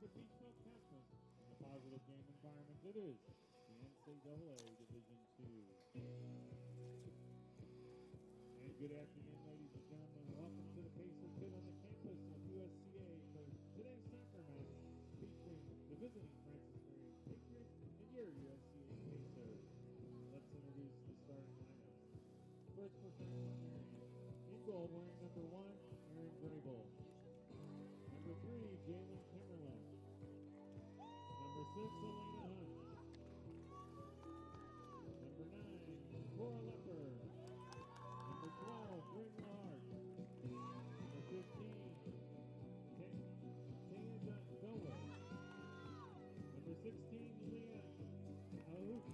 educational campus and a positive game environment. It is the NCAA Division II. And good afternoon, ladies and gentlemen. Welcome to the Pacer Pit on the campus of USCA for today's soccer match featuring the visiting Francis Marion Patriots and your USCA Pacers. Let's introduce the starting lineup. First for Francis Marion. In goal, wearing number 1, Aaron Grable. Number 3, Jalen Kimmerlin. Number 6, Elena Hunt. Number 9, Cora Lepper. Number 12, Bryn Lard. Number 15, Tanya Dola. Number 16, Leah Aouk.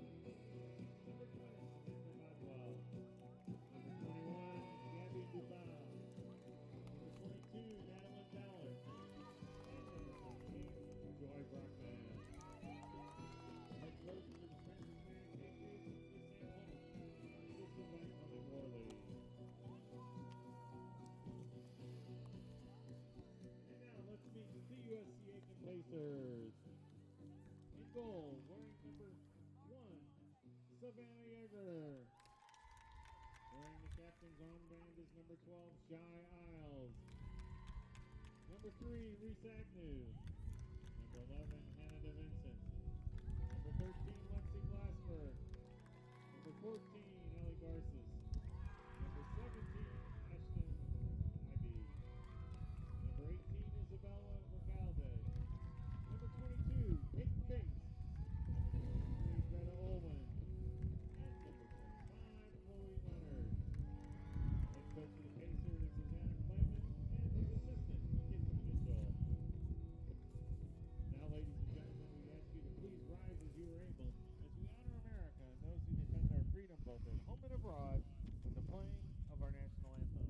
Number 20, Samantha Godwell. Number 21, Gabby Dubal. Number 22, Madeline Dowler. And number 15, Joy Brockman. Head coach for the Francis Marion Patriots is Sam Hunt. Assisted by Colin Worley. And now let's meet the USCA Pacers. In goal, wearing number 1, Savannah Yeager. Wearing the captain's armband is number 12, Shy Isles. Number 3, Reese Agnew. Number 11, Hannah DeVincent. Number 13, Lexi Glassberg. Number 14, Ellie Garces. Number 17, Ashton Ivy. Number 18, Isabella Recalde. Number 22, Peyton Bates. Number 23, Greta Olwen. And number 25, Chloe Leonard. Head coach of the Pacers is Adam Clayman, and his assistant, Kitty Mitchell. Now, ladies and gentlemen, we ask you to please rise as you are able as we honor America and those who defend our freedom both at home and abroad with the playing of our national anthem.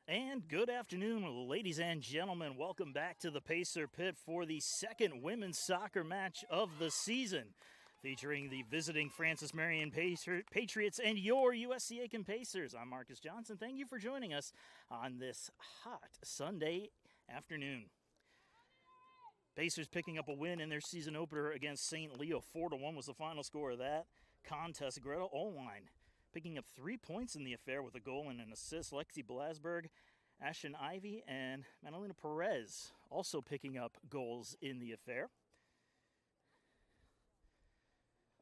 And good afternoon, ladies and gentlemen. Welcome back to the Pacer Pit for the second women's soccer match of the season, featuring the visiting Francis Marion Patriots and your USCA Pacers. I'm Marcus Johnson. Thank you for joining us on this hot Sunday afternoon. Pacers picking up a win in their season opener against St. Leo. 4-1 was the final score of that contest. Greta Olwine picking up 3 points in the affair with a goal and an assist. Lexi Blasberg, Ashton Ivy, and Madalena Perez also picking up goals in the affair.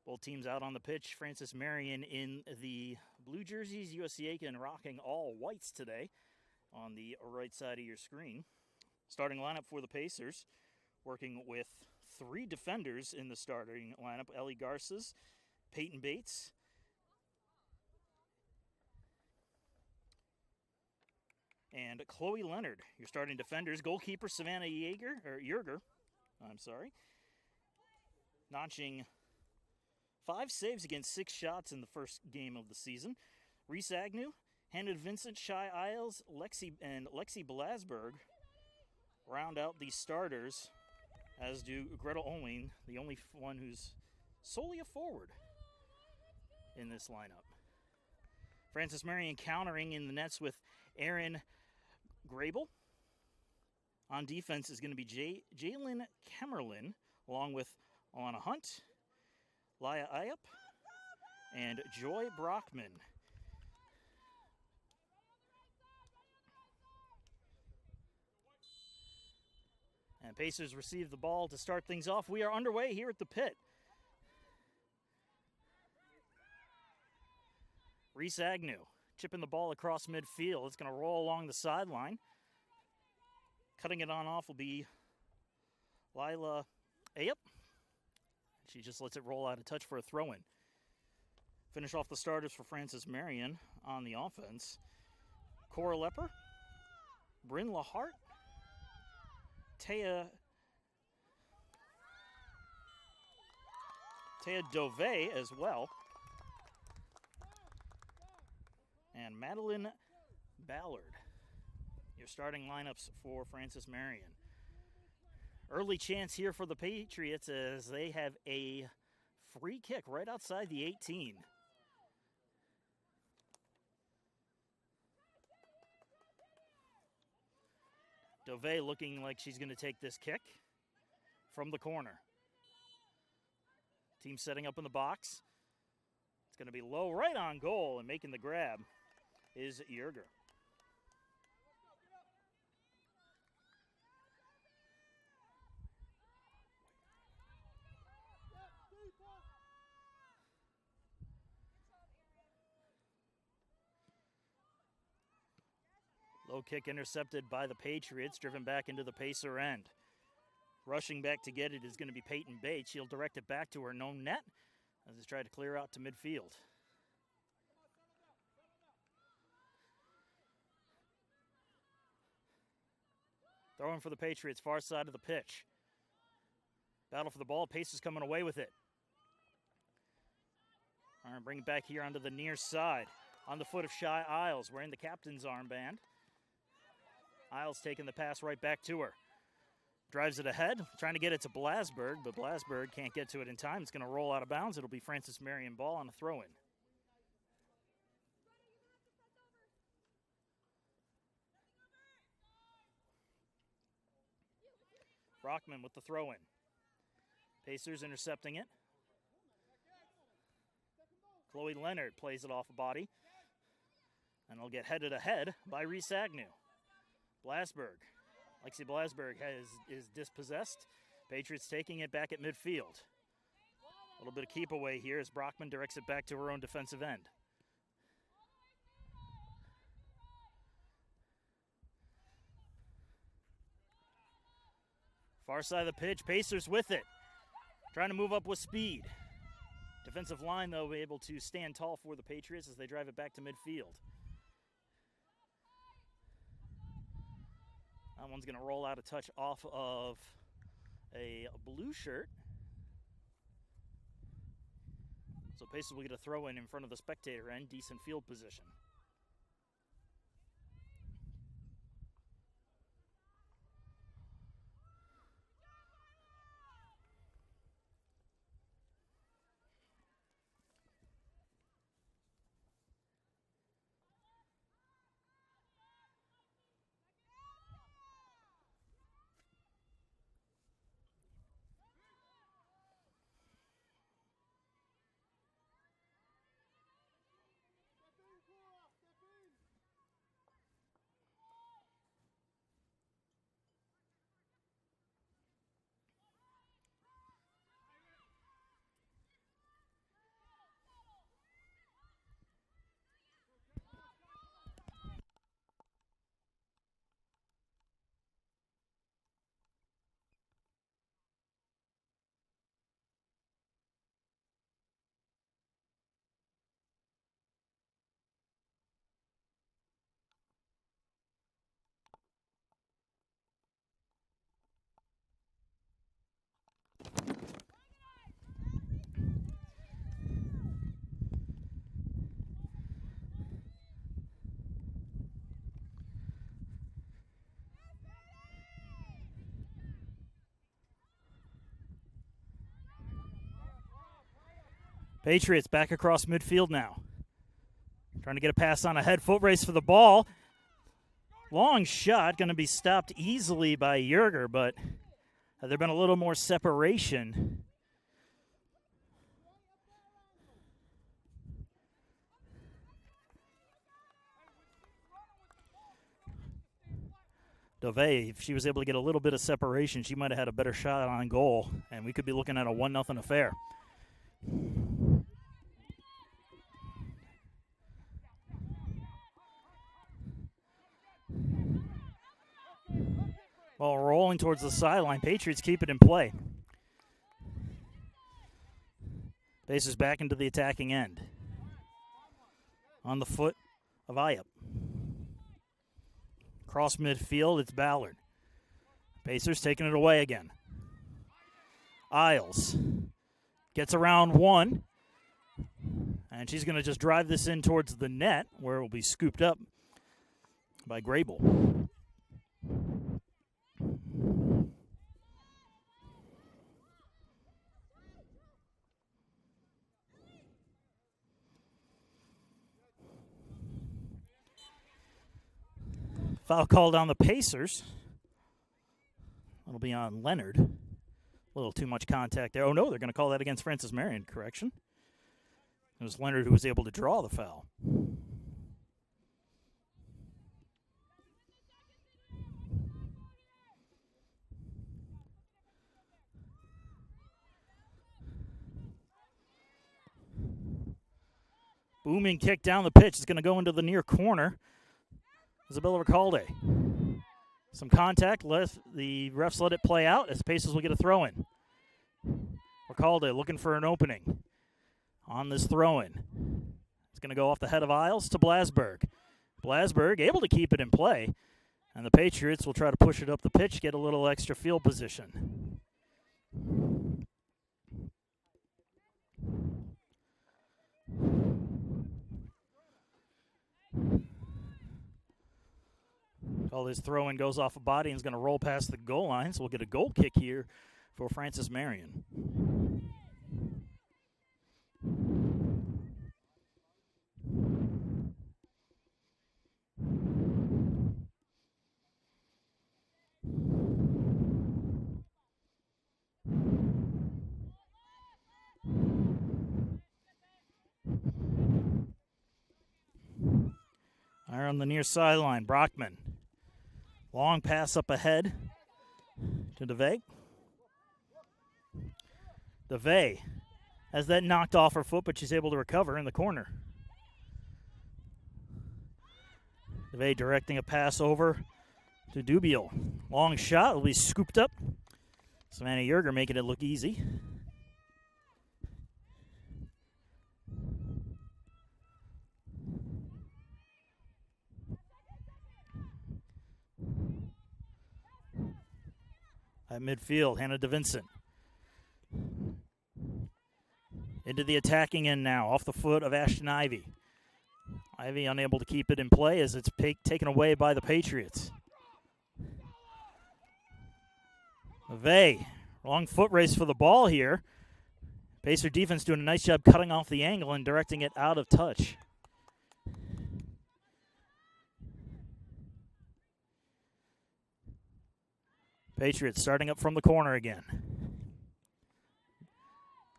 Both teams out on the pitch. Francis Marion in the blue jerseys. USCA rocking all whites today on the right side of your screen. Starting lineup for the Pacers, working with 3 defenders in the starting lineup. Ellie Garces, Peyton Bates, and Chloe Leonard. Your starting defenders. Goalkeeper Savannah Yerger, notching 5 saves against 6 shots in the first game of the season. Reese Agnew, Hannah Vincent, Shy Isles, Lexi Blasberg round out the starters, as do Greta Olwine, the only one who's solely a forward in this lineup. Francis Marion countering in the nets with Aaron Grable. On defense is going to be Jalen Kemmerlin, along with Alana Hunt, Laya Ayup, and Joy Brockman. And Pacers receive the ball to start things off. We are underway here at the pit. Reese Agnew chipping the ball across midfield. It's going to roll along the sideline. Cutting it on off will be Lila Ayup. She just lets it roll out of touch for a throw-in. Finish off the starters for Francis Marion on the offense. Cora Lepper, Bryn Lahart, Taya Dove as well, and Madeline Ballard. Your starting lineups for Francis Marion. Early chance here for the Patriots as they have a free kick right outside the 18. Dove looking like she's going to take this kick from the corner. Team setting up in the box. It's going to be low right on goal, and making the grab is Yerger. Low kick intercepted by the Patriots, driven back into the Pacer end. Rushing back to get it is going to be Peyton Bates. She'll direct it back to her known net as they try to clear out to midfield. Throwing for the Patriots, far side of the pitch. Battle for the ball. Pacers coming away with it. All right, bring it back here onto the near side. On the foot of Shy Isles, wearing the captain's armband. Isles taking the pass right back to her. Drives it ahead, trying to get it to Blasberg, but Blasberg can't get to it in time. It's going to roll out of bounds. It'll be Francis Marion ball on a throw-in. Brockman with the throw-in. Pacers intercepting it. Chloe Leonard plays it off a body. And it'll get headed ahead by Reese Agnew. Blasberg. Lexi Blasberg is dispossessed. Patriots taking it back at midfield. A little bit of keep away here as Brockman directs it back to her own defensive end. Far side of the pitch, Pacers with it. Trying to move up with speed. Defensive line, though, able to stand tall for the Patriots as they drive it back to midfield. That one's going to roll out a touch off of a blue shirt. So Pacers will get a throw in front of the spectator end, decent field position. Patriots back across midfield now. Trying to get a pass on ahead. Foot race for the ball. Long shot. Going to be stopped easily by Yerger, but had there been a little more separation. Dove, if she was able to get a little bit of separation, she might have had a better shot on goal, and we could be looking at a 1-0 affair. Ball rolling towards the sideline. Patriots keep it in play. Pacers back into the attacking end. On the foot of Ayup. Cross midfield, it's Ballard. Pacers taking it away again. Isles gets around one. And she's going to just drive this in towards the net, where it will be scooped up by Grable. Foul called on the Pacers. That'll be on Leonard. A little too much contact there. Oh, no, they're going to call that against Francis Marion. Correction. It was Leonard who was able to draw the foul. Booming kick down the pitch. It's going to go into the near corner. Isabella Recalde. Some contact. The refs let it play out as Pacers will get a throw-in. Recalde looking for an opening on this throw-in. It's going to go off the head of Isles to Blasberg. Blasberg able to keep it in play, and the Patriots will try to push it up the pitch, get a little extra field position. All this throw-in goes off a body and is going to roll past the goal line, so we'll get a goal kick here for Francis Marion. Are on the near sideline, Brockman. Long pass up ahead to DeVay. DeVay has that knocked off her foot, but she's able to recover in the corner. DeVay directing a pass over to Dubiel. Long shot will be scooped up. Savannah Yerger making it look easy. At midfield, Hannah DeVincent. Into the attacking end now, off the foot of Ashton Ivy. Ivy unable to keep it in play as it's taken away by the Patriots. McVeigh, long foot race for the ball here. Pacer defense doing a nice job cutting off the angle and directing it out of touch. Patriots starting up from the corner again.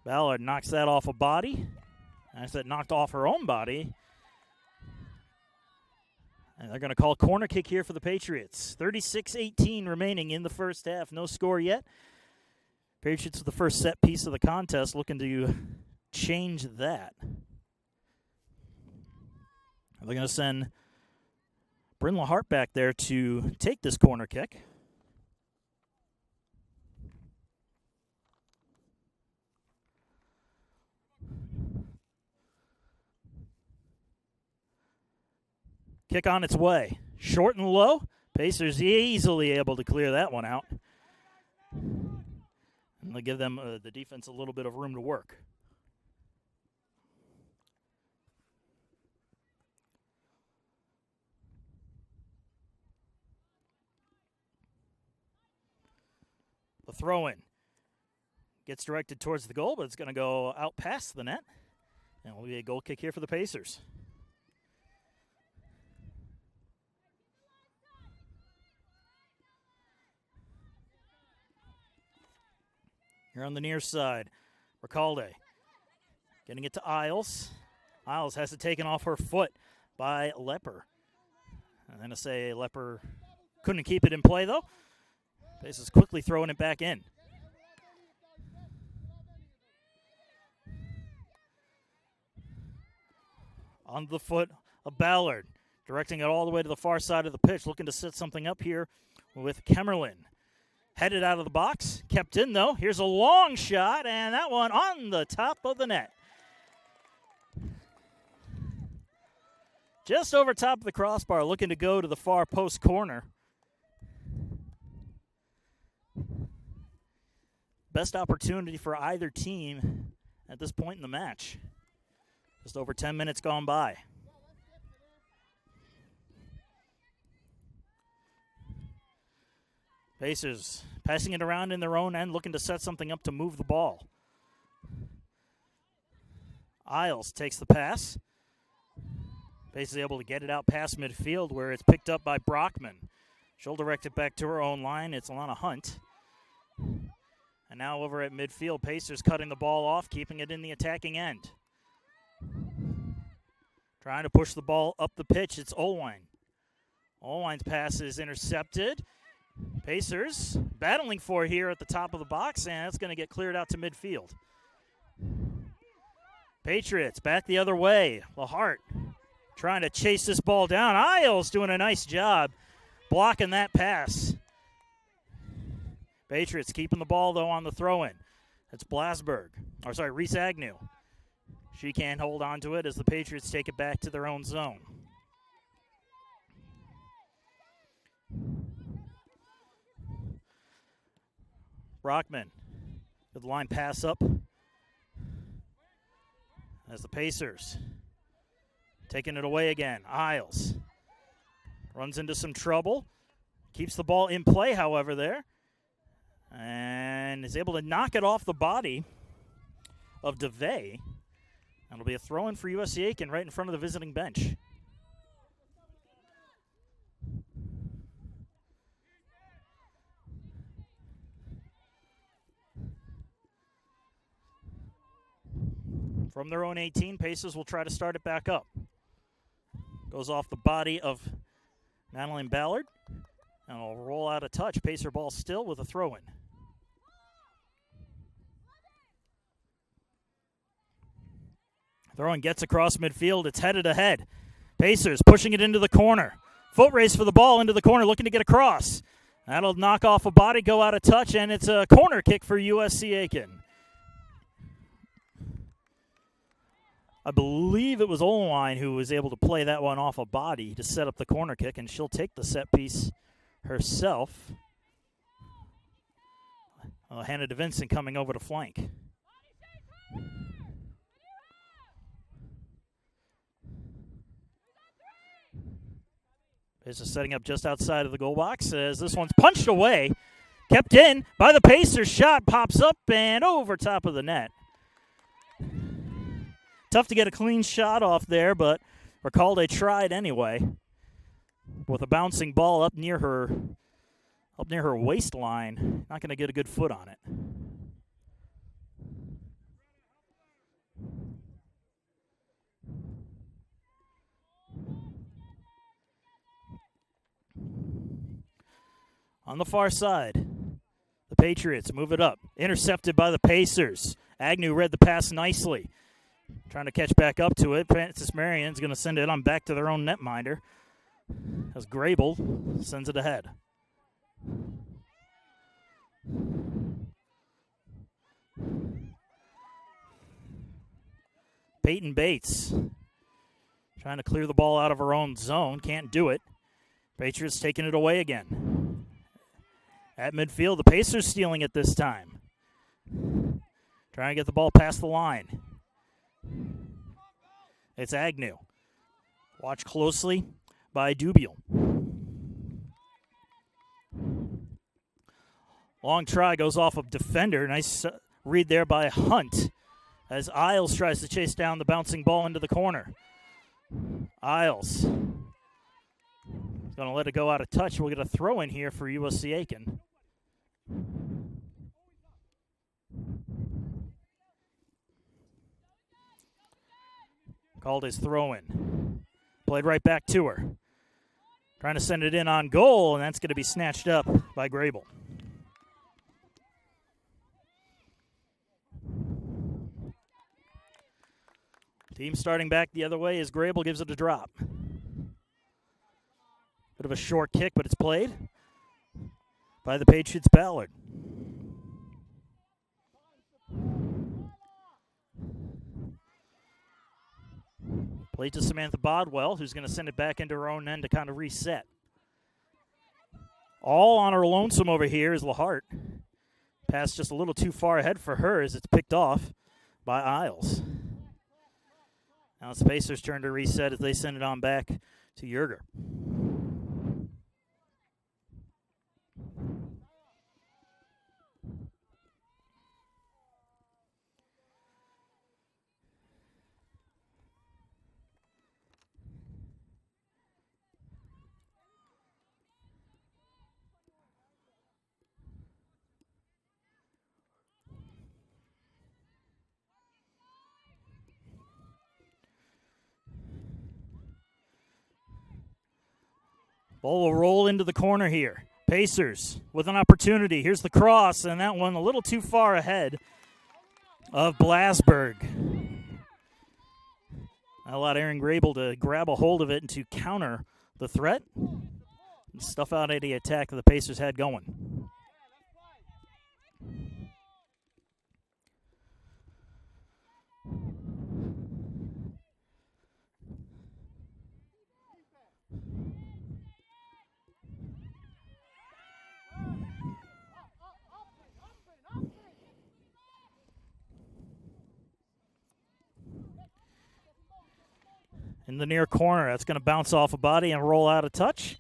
Ballard knocks that off a body. I said knocked off her own body. And they're going to call corner kick here for the Patriots. 36-18 remaining in the first half. No score yet. Patriots with the first set piece of the contest looking to change that. They're going to send Brynla Hart back there to take this corner kick. Kick on its way. Short and low. Pacers easily able to clear that one out. And they'll give them the defense a little bit of room to work. The throw-in gets directed towards the goal, but it's going to go out past the net. And it will be a goal kick here for the Pacers. Here on the near side, Recalde getting it to Isles. Isles has it taken off her foot by Lepper. I'm going to say Lepper couldn't keep it in play, though. Pacers quickly throwing it back in. On the foot of Ballard, directing it all the way to the far side of the pitch, looking to set something up here with Kemmerlin. Headed out of the box, kept in though. Here's a long shot, and that one on the top of the net. Just over top of the crossbar, looking to go to the far post corner. Best opportunity for either team at this point in the match. Just over 10 minutes gone by. Pacers passing it around in their own end, looking to set something up to move the ball. Isles takes the pass. Pacers able to get it out past midfield where it's picked up by Brockman. She'll direct it back to her own line. It's Alana Hunt. And now over at midfield, Pacers cutting the ball off, keeping it in the attacking end. Trying to push the ball up the pitch, it's Olwine. Olwine's pass is intercepted. Pacers battling for here at the top of the box, and it's going to get cleared out to midfield. Patriots back the other way. LaHart trying to chase this ball down. Isles doing a nice job blocking that pass. Patriots keeping the ball, though, on the throw-in. It's Reese Agnew. She can't hold on to it as the Patriots take it back to their own zone. Brockman, good line pass up as the Pacers taking it away again. Isles runs into some trouble, keeps the ball in play, however, there, and is able to knock it off the body of DeVay. It'll be a throw-in for USC Aiken right in front of the visiting bench. From their own 18, Pacers will try to start it back up. Goes off the body of Madeline Ballard, and will roll out a touch. Pacer ball still with a throw-in. Throw-in gets across midfield. It's headed ahead. Pacers pushing it into the corner. Foot race for the ball into the corner, looking to get across. That'll knock off a body, go out of touch, and it's a corner kick for USC Aiken. I believe it was Olwine who was able to play that one off a body to set up the corner kick, and she'll take the set piece herself. Hannah DeVinson coming over to flank. This is setting up just outside of the goal box as this one's punched away. Kept in by the Pacers. Shot pops up and over top of the net. Tough to get a clean shot off there, but Recalde tried anyway. With a bouncing ball up near her waistline. Not going to get a good foot on it. On the far side, the Patriots move it up. Intercepted by the Pacers. Agnew read the pass nicely. Trying to catch back up to it. Francis Marion's going to send it on back to their own netminder as Grable sends it ahead. Peyton Bates trying to clear the ball out of her own zone. Can't do it. Patriots taking it away again. At midfield, the Pacers stealing it this time. Trying to get the ball past the line. It's Agnew. Watch closely by Dubiel. Long try goes off of defender. Nice read there by Hunt. as Isles tries to chase down the bouncing ball into the corner. Isles going to let it go out of touch. We'll get a throw in here for USC Aiken. Called his throw in. Played right back to her. Trying to send it in on goal, and that's going to be snatched up by Grable. Team starting back the other way as Grable gives it a drop. Bit of a short kick, but it's played by the Patriots' Ballard. Played to Samantha Bodwell, who's going to send it back into her own end to kind of reset. All on her lonesome over here is LaHart. Pass just a little too far ahead for her as it's picked off by Isles. Now it's the Pacers' turn to reset as they send it on back to Yerger. Ball will roll into the corner here. Pacers with an opportunity. Here's the cross, and that one a little too far ahead of Blasberg. Not allowed Aaron Grable to grab a hold of it and to counter the threat and stuff out any attack that the Pacers had going. In the near corner, that's going to bounce off a body and roll out of touch.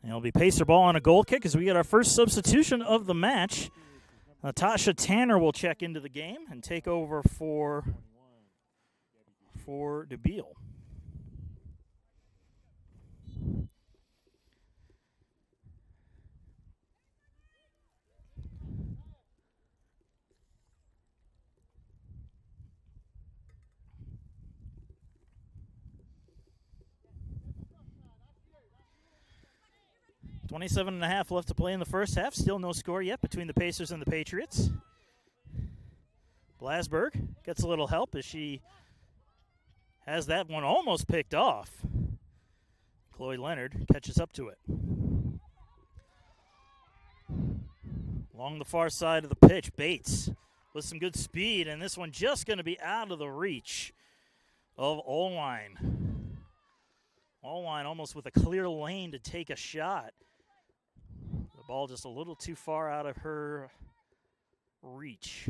And it'll be Pacer ball on a goal kick as we get our first substitution of the match. Natasha Tanner will check into the game and take over for DeBeal. .27.5 left to play in the first half. Still no score yet between the Pacers and the Patriots. Blasberg gets a little help as she has that one almost picked off. Chloe Leonard catches up to it. Along the far side of the pitch, Bates with some good speed, and this one just going to be out of the reach of Oline. Oline almost with a clear lane to take a shot. The ball just a little too far out of her reach.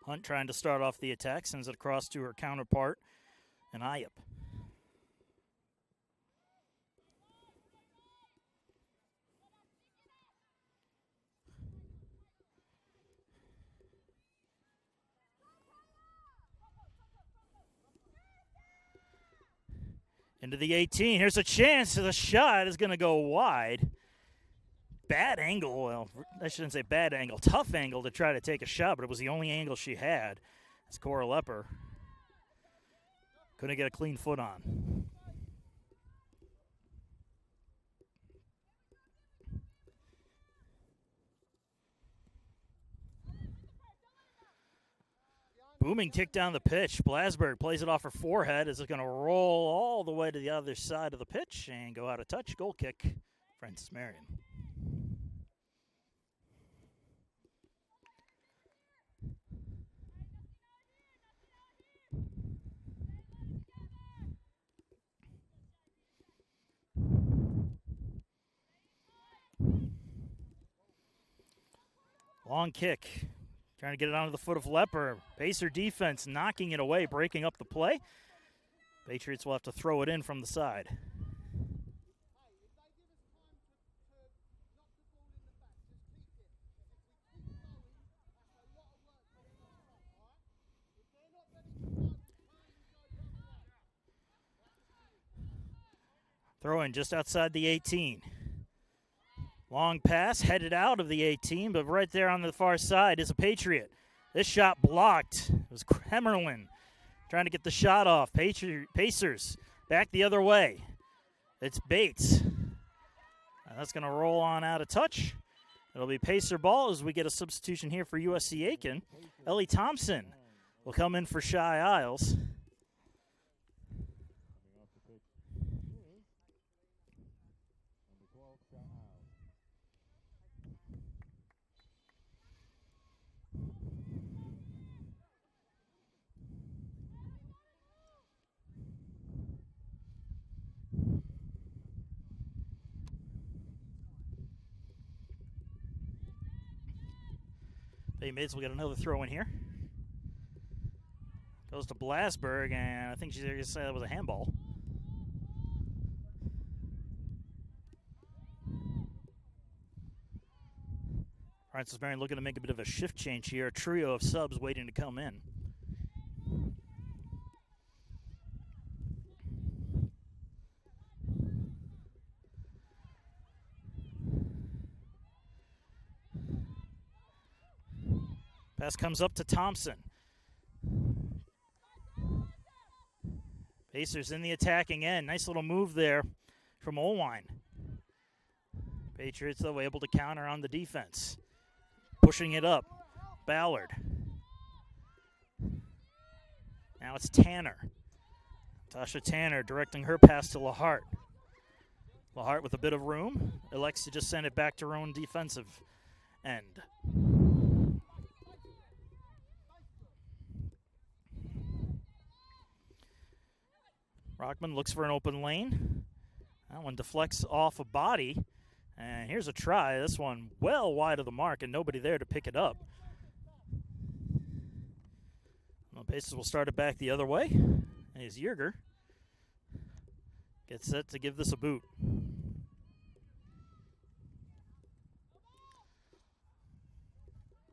Hunt trying to start off the attack, sends it across to her counterpart, and Ayup. Into the 18. Here's a chance. The shot is going to go wide. Bad angle. Well, I shouldn't say bad angle. Tough angle to try to take a shot, but it was the only angle she had. As Cora Lepper couldn't get a clean foot on. Booming kick down the pitch. Blasberg plays it off her forehead. Is it going to roll all the way to the other side of the pitch and go out of touch? Goal kick, Francis Marion. Long kick. Trying to get it onto the foot of Lepper. Pacer defense knocking it away, breaking up the play. Patriots will have to throw it in from the side. Throw in just outside the 18. Long pass headed out of the 18, but right there on the far side is a Patriot. This shot blocked. It was Kremerlin trying to get the shot off. Pacers back the other way. It's Bates. That's going to roll on out of touch. It'll be Pacer ball as we get a substitution here for USC Aiken. Ellie Thompson will come in for Shy Isles. Bay Mids will get another throw in here. Goes to Blasberg, and I think she's going to say that was a handball. Francis Marion looking to make a bit of a shift change here. A trio of subs waiting to come in. Pass comes up to Thompson. Pacers in the attacking end. Nice little move there from Olwine. Patriots, though, able to counter on the defense. Pushing it up. Ballard. Now it's Tanner. Tasha Tanner directing her pass to LaHart. LaHart with a bit of room. Elects to just send it back to her own defensive end. Rockman looks for an open lane. That one deflects off a body. And here's a try. This one well wide of the mark and nobody there to pick it up. Well, Pacers will start it back the other way. And here's Yerger. Gets set to give this a boot.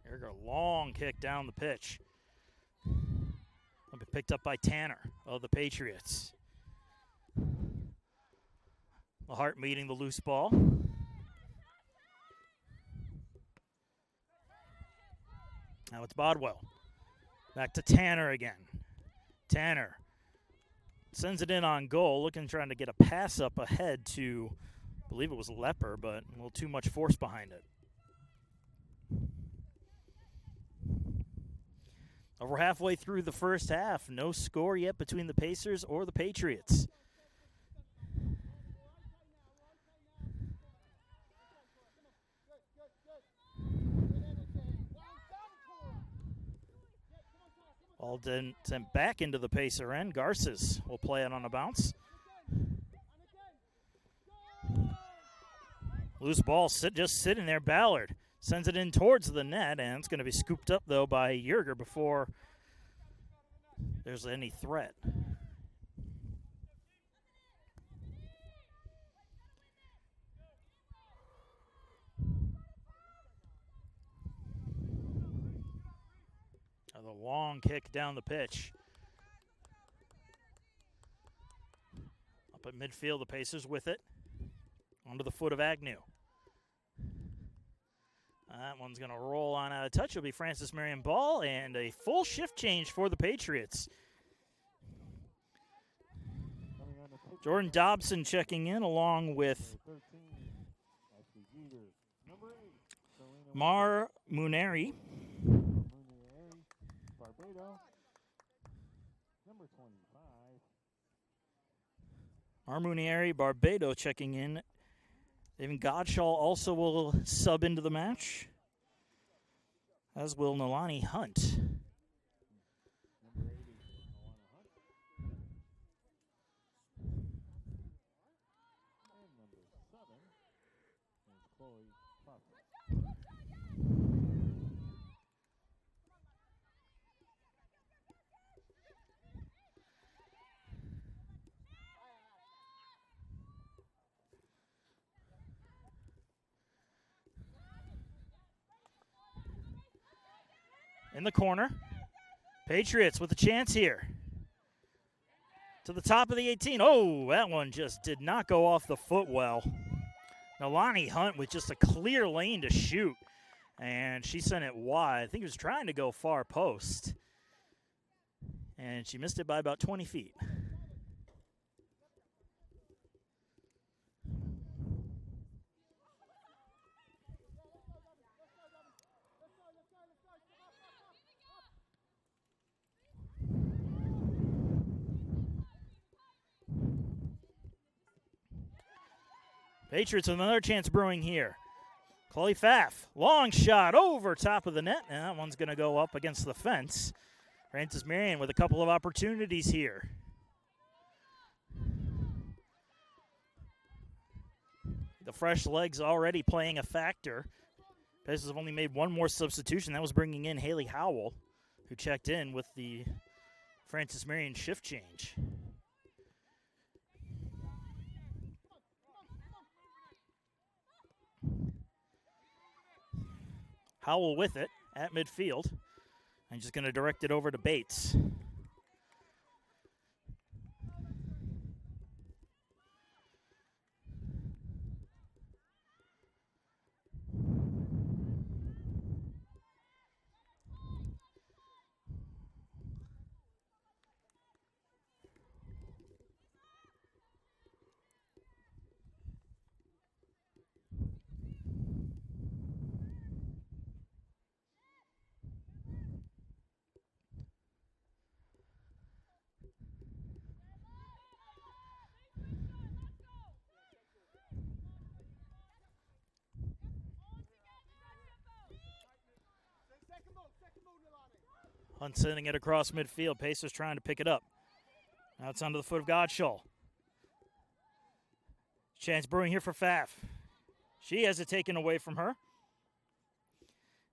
Yerger, long kick down the pitch. Will be picked up by Tanner of the Patriots. LaHart meeting the loose ball. Now it's Bodwell. Back to Tanner again. Tanner sends it in on goal, looking trying to get a pass up ahead to, I believe it was Lepper, but a little too much force behind it. Over halfway through the first half, no score yet between the Pacers or the Patriots. Ball then sent back into the Pacer end. Garces will play it on a bounce. Loose ball just sitting there. Ballard sends it in towards the net, and it's going to be scooped up, though, by Yerger before there's any threat. The long kick down the pitch. Up at midfield, the Pacers with it. Onto the foot of Agnew. That one's going to roll on out of touch. It'll be Francis Marion ball and a full shift change for the Patriots. Jordan Dobson checking in along with Mar Muneri. Number 25. Armunieri Barbado checking in. Even Godshaw also will sub into the match, as will Nolani Hunt. Number 80, Alana Hunt. And number 7 is Chloe Crawford. In the corner. Patriots with a chance here. to the top of the 18. Oh, that one just did not go off the foot well. Nolani Hunt with just a clear lane to shoot, and she sent it wide. I think he was trying to go far post, and she missed it by about 20 feet. Patriots with another chance brewing here. Chloe Pfaff, long shot over top of the net, and that one's going to go up against the fence. Francis Marion with a couple of opportunities here. The fresh legs already playing a factor. Pacers have only made one more substitution. That was bringing in Haley Howell, who checked in with the Francis Marion shift change. Howell with it at midfield. I'm just going to direct it over to Bates. Hunt sending it across midfield. Pacers trying to pick it up. Now it's onto the foot of Godshall. Chance brewing here for Pfaff. She has it taken away from her,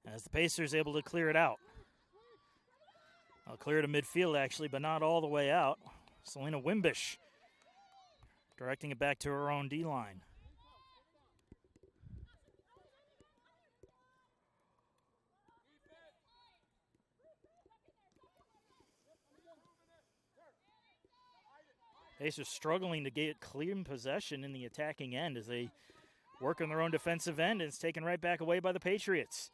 as the Pacers able to clear it out. I'll clear to midfield, actually, but not all the way out. Selena Wimbish directing it back to her own D-line. Pacers struggling to get clean possession in the attacking end as they work on their own defensive end, and it's taken right back away by the Patriots.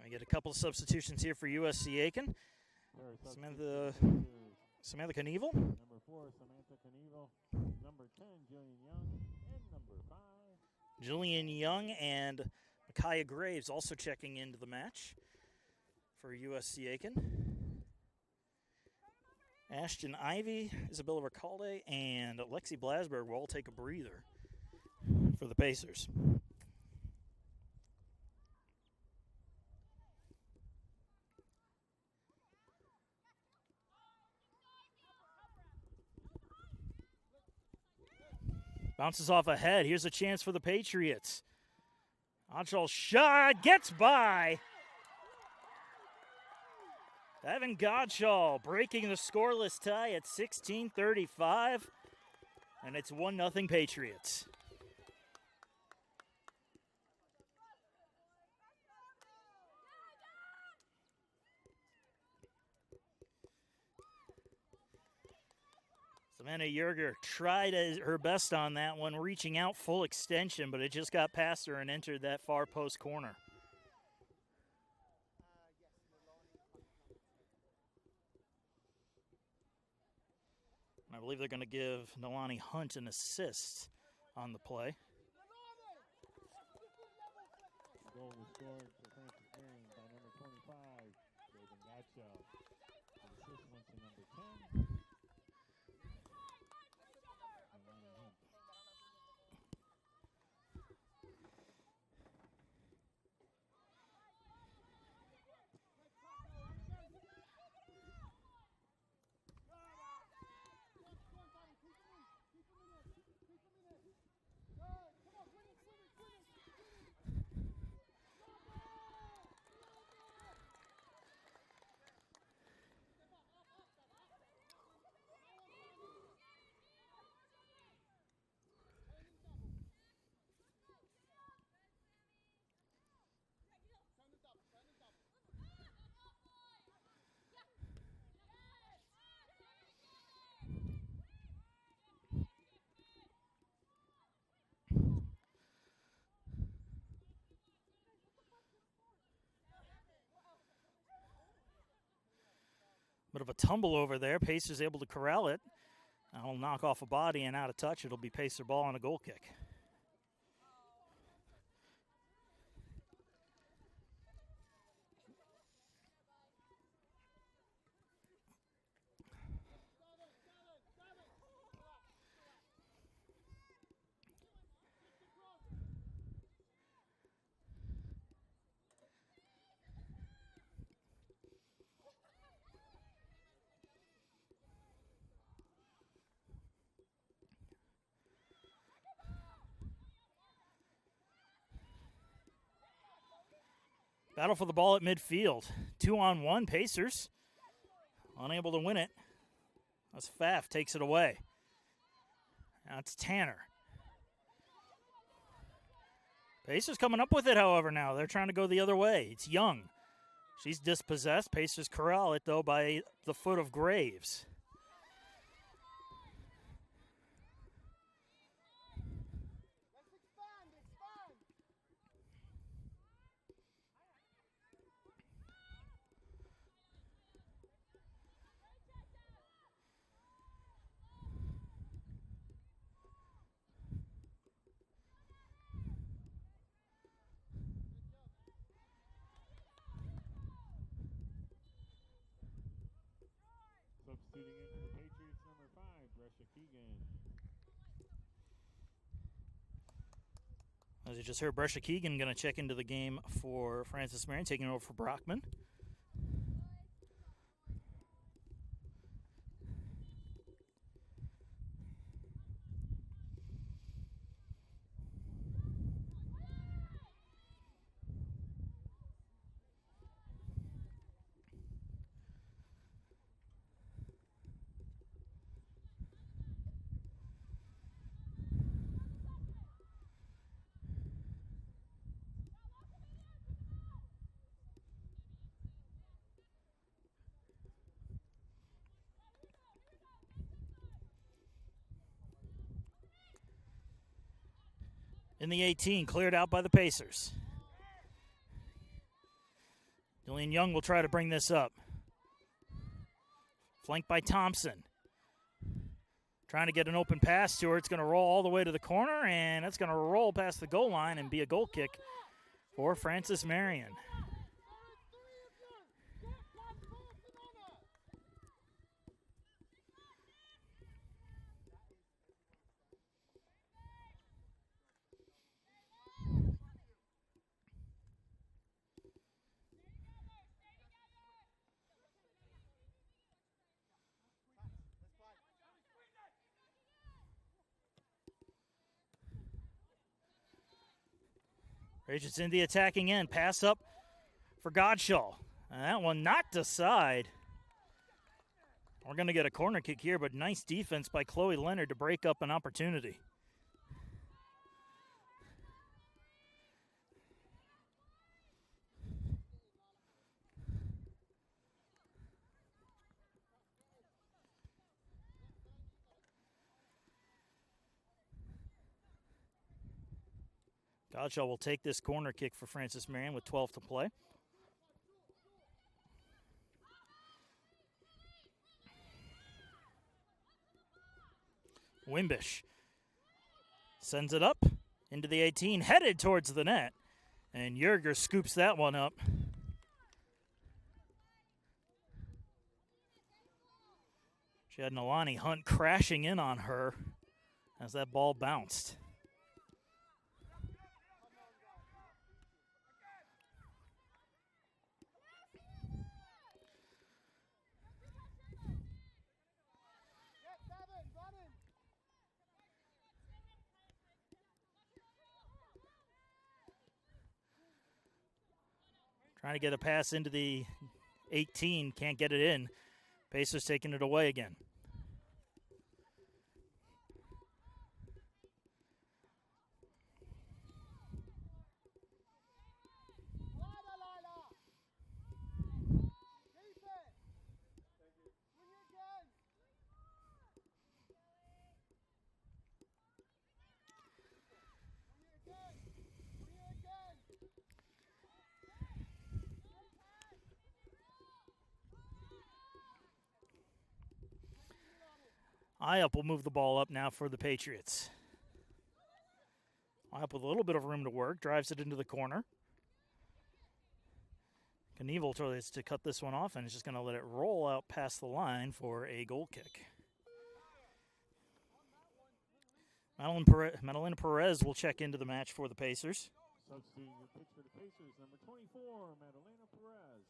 I get a couple of substitutions here for USC Aiken. Samantha Knievel. Number 4, Samantha Knievel. Number 10, Jillian Young. And number 5. Jillian Young and Micaiah Graves also checking into the match for USC Aiken. Ashton Ivey, Isabella Ricalde, and Lexi Blasberg will all take a breather for the Pacers. Bounces off ahead. Here's a chance for the Patriots. Godshall shot, gets by. Evan Godshall breaking the scoreless tie at 16:35, and it's 1-0 Patriots. Savannah Yerger tried her best on that one, reaching out full extension, but it just got past her and entered that far post corner. I believe they're going to give Nolani Hunt an assist on the play. Goal was scored for Francis Marion by number 25, David Godshall. The assist went to number 10. Bit of a tumble over there. Pacers able to corral it. That'll knock off a body and out of touch. It'll be Pacer ball on a goal kick. Battle for the ball at midfield. 2-on-1 Pacers. Unable to win it. As Pfaff takes it away. Now it's Tanner. Pacers coming up with it, however, now. They're trying to go the other way. It's Young. She's dispossessed. Pacers corral it, though, by the foot of Graves. Substituting in for the Patriots, number 5, Brescia Keegan. As you just heard, Brescia Keegan going to check into the game for Francis Marion, taking over for Brockman. In the 18, cleared out by the Pacers. Julian Young will try to bring this up. Flanked by Thompson. Trying to get an open pass to her. It's going to roll all the way to the corner, and it's going to roll past the goal line and be a goal kick for Francis Marion. Patriots in the attacking end. Pass up for Godshall. And that one knocked aside. We're going to get a corner kick here, but nice defense by Chloe Leonard to break up an opportunity. Godshall will take this corner kick for Francis Marion with 12 to play. Wimbish sends it up into the 18, headed towards the net. And Yerger scoops that one up. She had Nalani Hunt crashing in on her as that ball bounced. Trying to get a pass into the 18, can't get it in. Pacers taking it away again. Iup will move the ball up now for the Patriots. Iup with a little bit of room to work, drives it into the corner. Knievel tries to cut this one off and is just going to let it roll out past the line for a goal kick. Madeline Perez will check into the match for the Pacers. Substituting your pitch for the Pacers, number 24, Madalena Perez.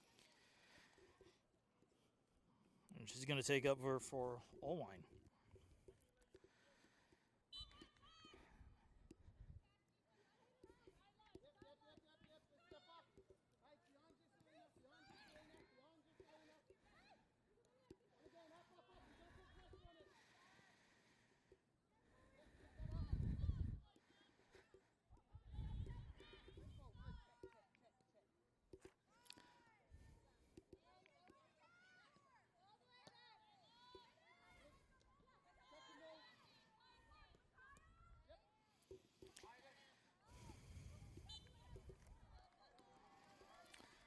And she's going to take up for Allwine.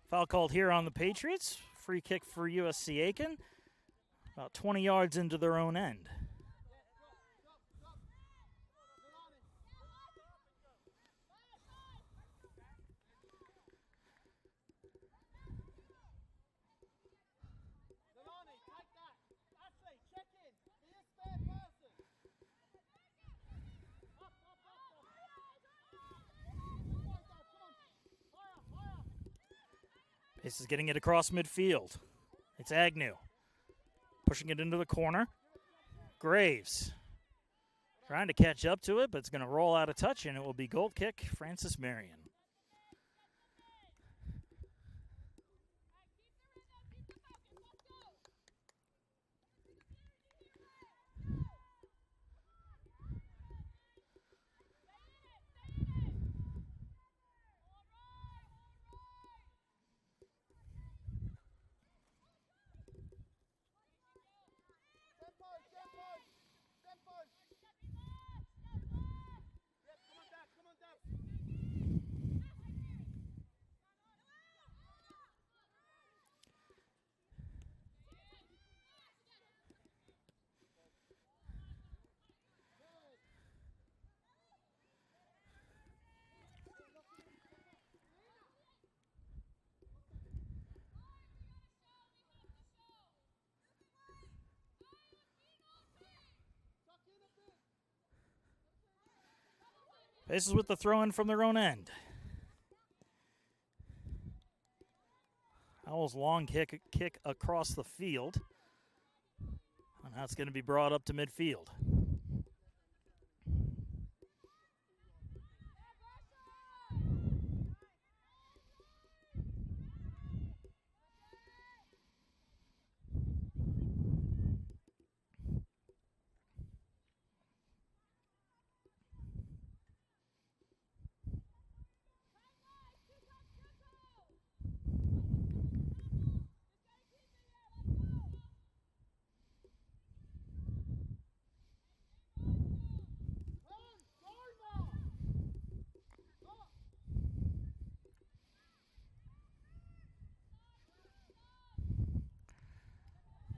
Foul called here on the Patriots. Free kick for USCA. About 20 yards into their own end. This is getting it across midfield. It's Agnew. Pushing it into the corner. Graves. Trying to catch up to it, but it's going to roll out of touch, and it will be goal kick, Francis Marion. Paces with the throw-in from their own end. Owls' long kick across the field. And now it's going to be brought up to midfield.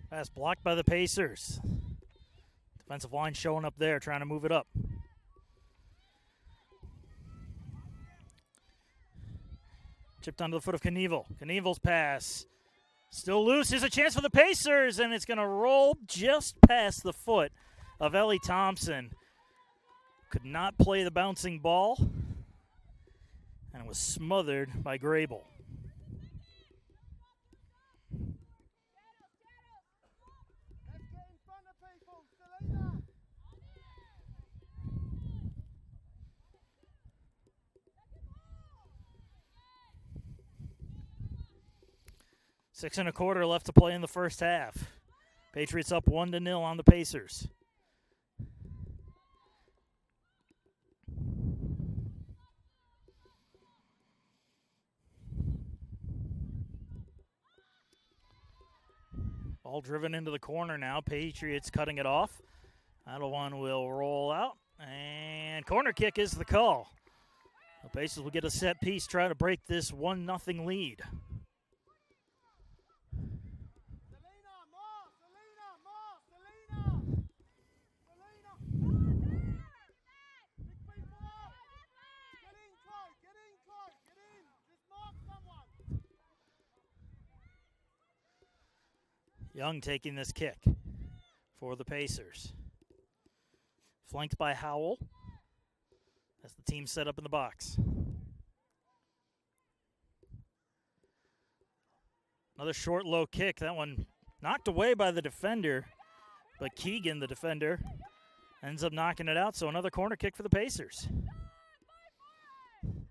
Pass blocked by the Pacers. Defensive line showing up there, trying to move it up. Chipped onto the foot of Knievel. Knievel's pass. Still loose. Here's a chance for the Pacers, and it's going to roll just past the foot of Ellie Thompson. Could not play the bouncing ball, and it was smothered by Grable. Six and a quarter left to play in the first half. Patriots up 1-0 on the Pacers. Ball driven into the corner now. Patriots cutting it off. That one will roll out. And corner kick is the call. The Pacers will get a set piece, try to break this 1-0 lead. Young taking this kick for the Pacers. Flanked by Howell as the team set up in the box. Another short, low kick. That one knocked away by the defender, but Keegan, the defender, ends up knocking it out. So another corner kick for the Pacers. And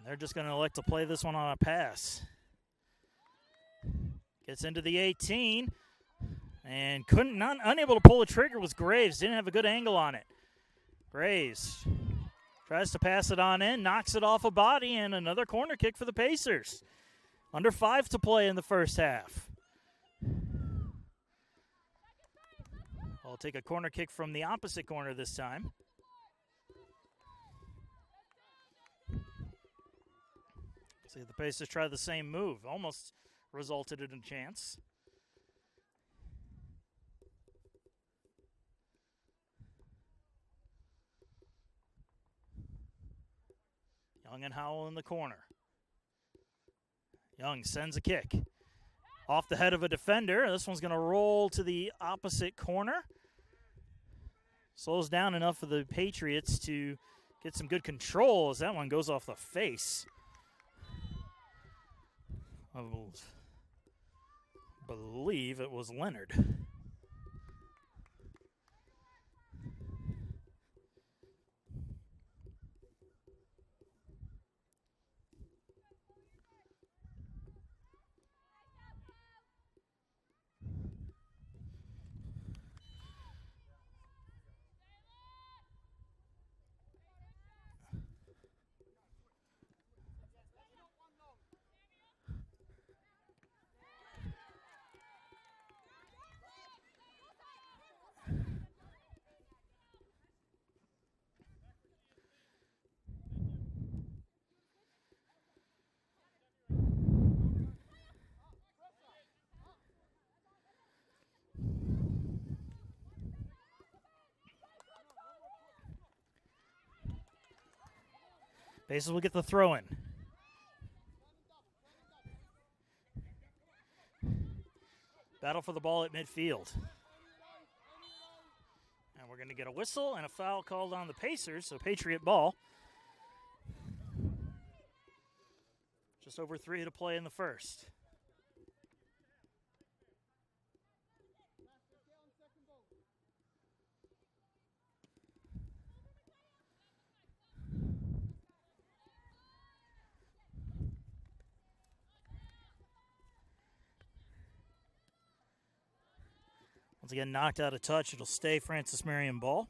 they're just going to elect to play this one on a pass. Gets into the 18, and unable to pull the trigger was Graves. Didn't have a good angle on it. Graves tries to pass it on in, knocks it off a body, and another corner kick for the Pacers. Under 5 to play in the first half. I'll take a corner kick from the opposite corner this time. See, the Pacers try the same move. Almost resulted in a chance. Young and Howell in the corner. Young sends a kick. Off the head of a defender. This one's going to roll to the opposite corner. Slows down enough for the Patriots to get some good control as that one goes off the face. I believe it was Leonard. Pacers will get the throw in. Battle for the ball at midfield. And we're going to get a whistle and a foul called on the Pacers, so Patriot ball. Just over 3 to play in the first. Once again, knocked out of touch. It'll stay Francis Marion ball.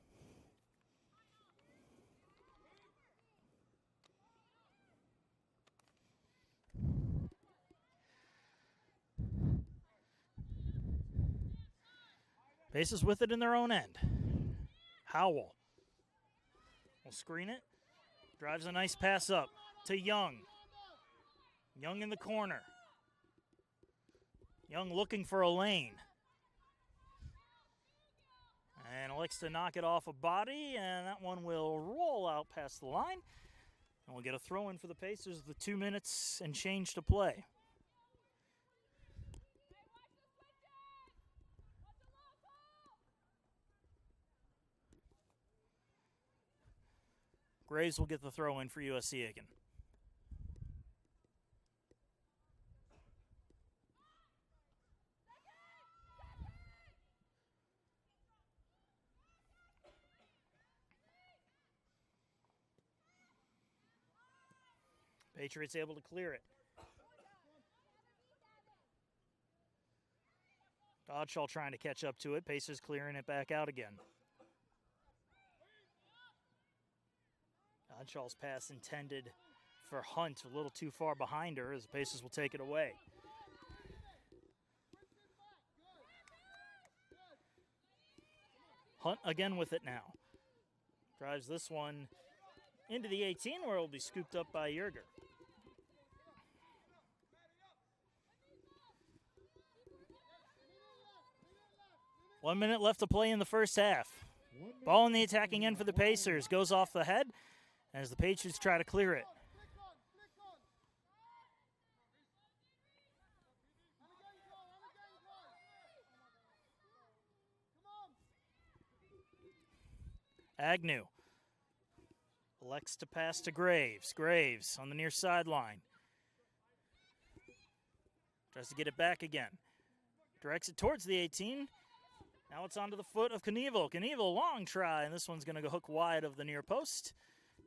Pacers with it in their own end. Howell will screen it. Drives a nice pass up to Young. Young in the corner. Young looking for a lane. And elects to knock it off a body, and that one will roll out past the line. And we'll get a throw in for the Pacers with 2 minutes and change to play. Graves will get the throw in for USCA again. Patriots able to clear it. Godshaw trying to catch up to it. Pacers clearing it back out again. Godshaw's pass intended for Hunt, a little too far behind her as the Pacers will take it away. Hunt again with it now. Drives this one into the 18 where it will be scooped up by Yerger. One minute left to play in the first half. Ball in the attacking end for the Pacers. Goes off the head as the Patriots try to clear it. Agnew elects to pass to Graves. Graves on the near sideline. Tries to get it back again. Directs it towards the 18. Now it's onto the foot of Knievel. Knievel, long try, and this one's going to go hook wide of the near post.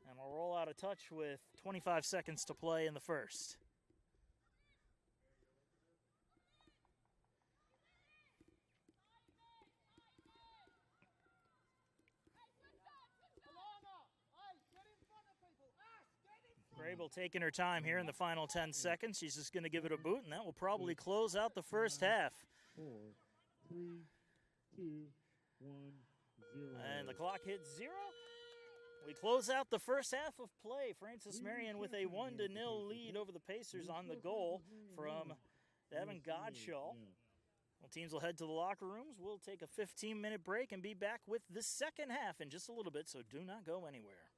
And we'll roll out of touch with 25 seconds to play in the first. Grable taking her time here in the final 10 seconds. She's just going to give it a boot, and that will probably close out the first half. 4, 3, 2, 1, 0. And the clock hits 0. We close out the first half of play. Francis Marion with a 1-0 lead over the Pacers on the goal from Devin Godshaw. Well, teams will head to the locker rooms. We'll take a 15-minute break and be back with the second half in just a little bit, so do not go anywhere.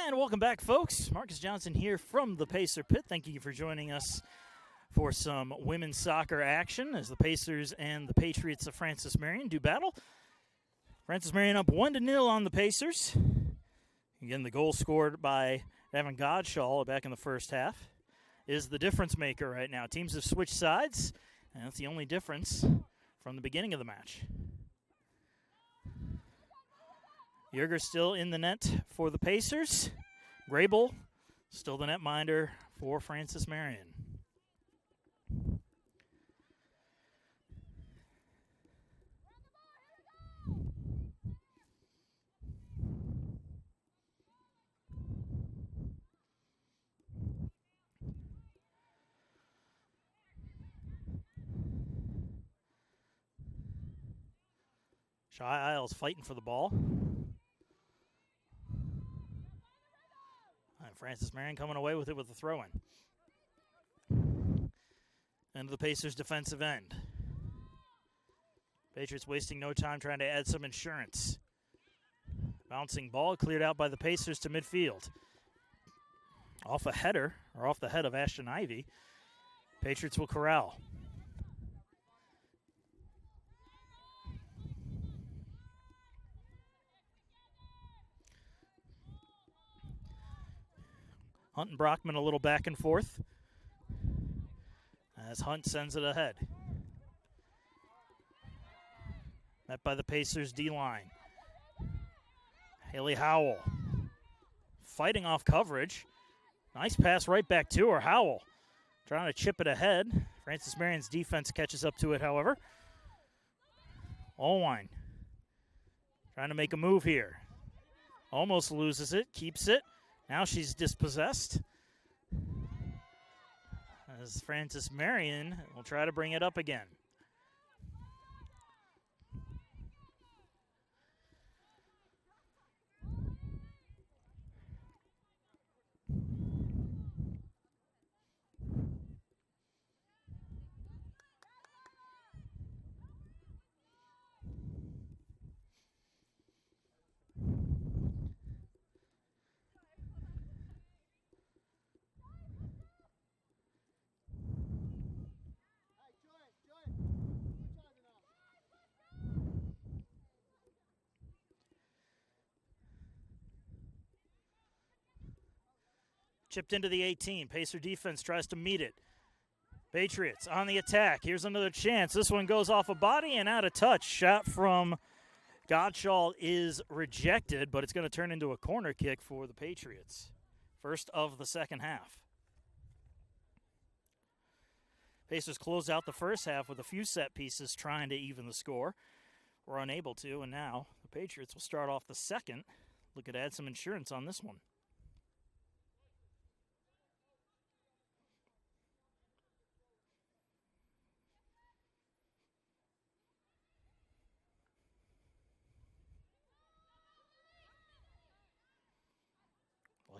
And welcome back, folks. Marcus Johnson here from the Pacer Pit. Thank you for joining us for some women's soccer action as the Pacers and the Patriots of Francis Marion do battle. Francis Marion up 1-0 on the Pacers. Again, the goal scored by Evan Godshall back in the first half is the difference maker right now. Teams have switched sides, and that's the only difference from the beginning of the match. Yerger still in the net for the Pacers. Grable still the netminder for Francis Marion. Shy Isles fighting for the ball. And Francis Marion coming away with it with a throw-in. Into the Pacers' defensive end. Patriots wasting no time trying to add some insurance. Bouncing ball cleared out by the Pacers to midfield. Off a header, or off the head of Ashton Ivey. Patriots will corral. Hunt and Brockman a little back and forth as Hunt sends it ahead. Met by the Pacers D-line. Haley Howell fighting off coverage. Nice pass right back to her. Howell trying to chip it ahead. Francis Marion's defense catches up to it, however. Allwine trying to make a move here. Almost loses it, keeps it. Now she's dispossessed. As Francis Marion will try to bring it up again. Chipped into the 18. Pacer defense tries to meet it. Patriots on the attack. Here's another chance. This one goes off a body and out of touch. Shot from Godshall is rejected, but it's going to turn into a corner kick for the Patriots. First of the second half. Pacers close out the first half with a few set pieces trying to even the score. Were unable to, and now the Patriots will start off the second. Look at add some insurance on this one.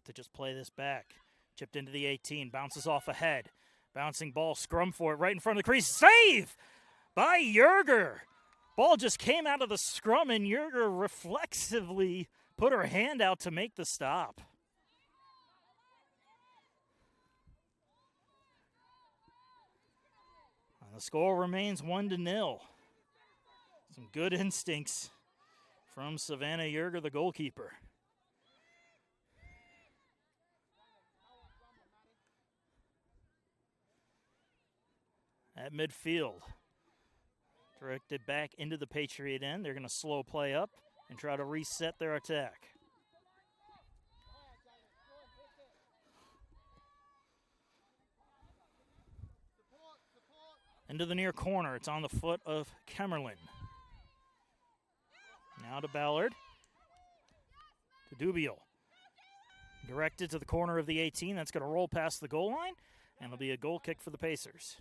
To just play this back. Chipped into the 18, bounces off ahead. Bouncing ball, scrum for it right in front of the crease. Save by Yerger. Ball just came out of the scrum and Yerger reflexively put her hand out to make the stop. And the score remains 1-0. Some good instincts from Savannah Yerger, the goalkeeper. At midfield, directed back into the Patriot end. They're going to slow play up and try to reset their attack. Into the near corner. It's on the foot of Kemmerlin. Now to Ballard. To Dubiel. Directed to the corner of the 18. That's going to roll past the goal line, and it'll be a goal kick for the Pacers.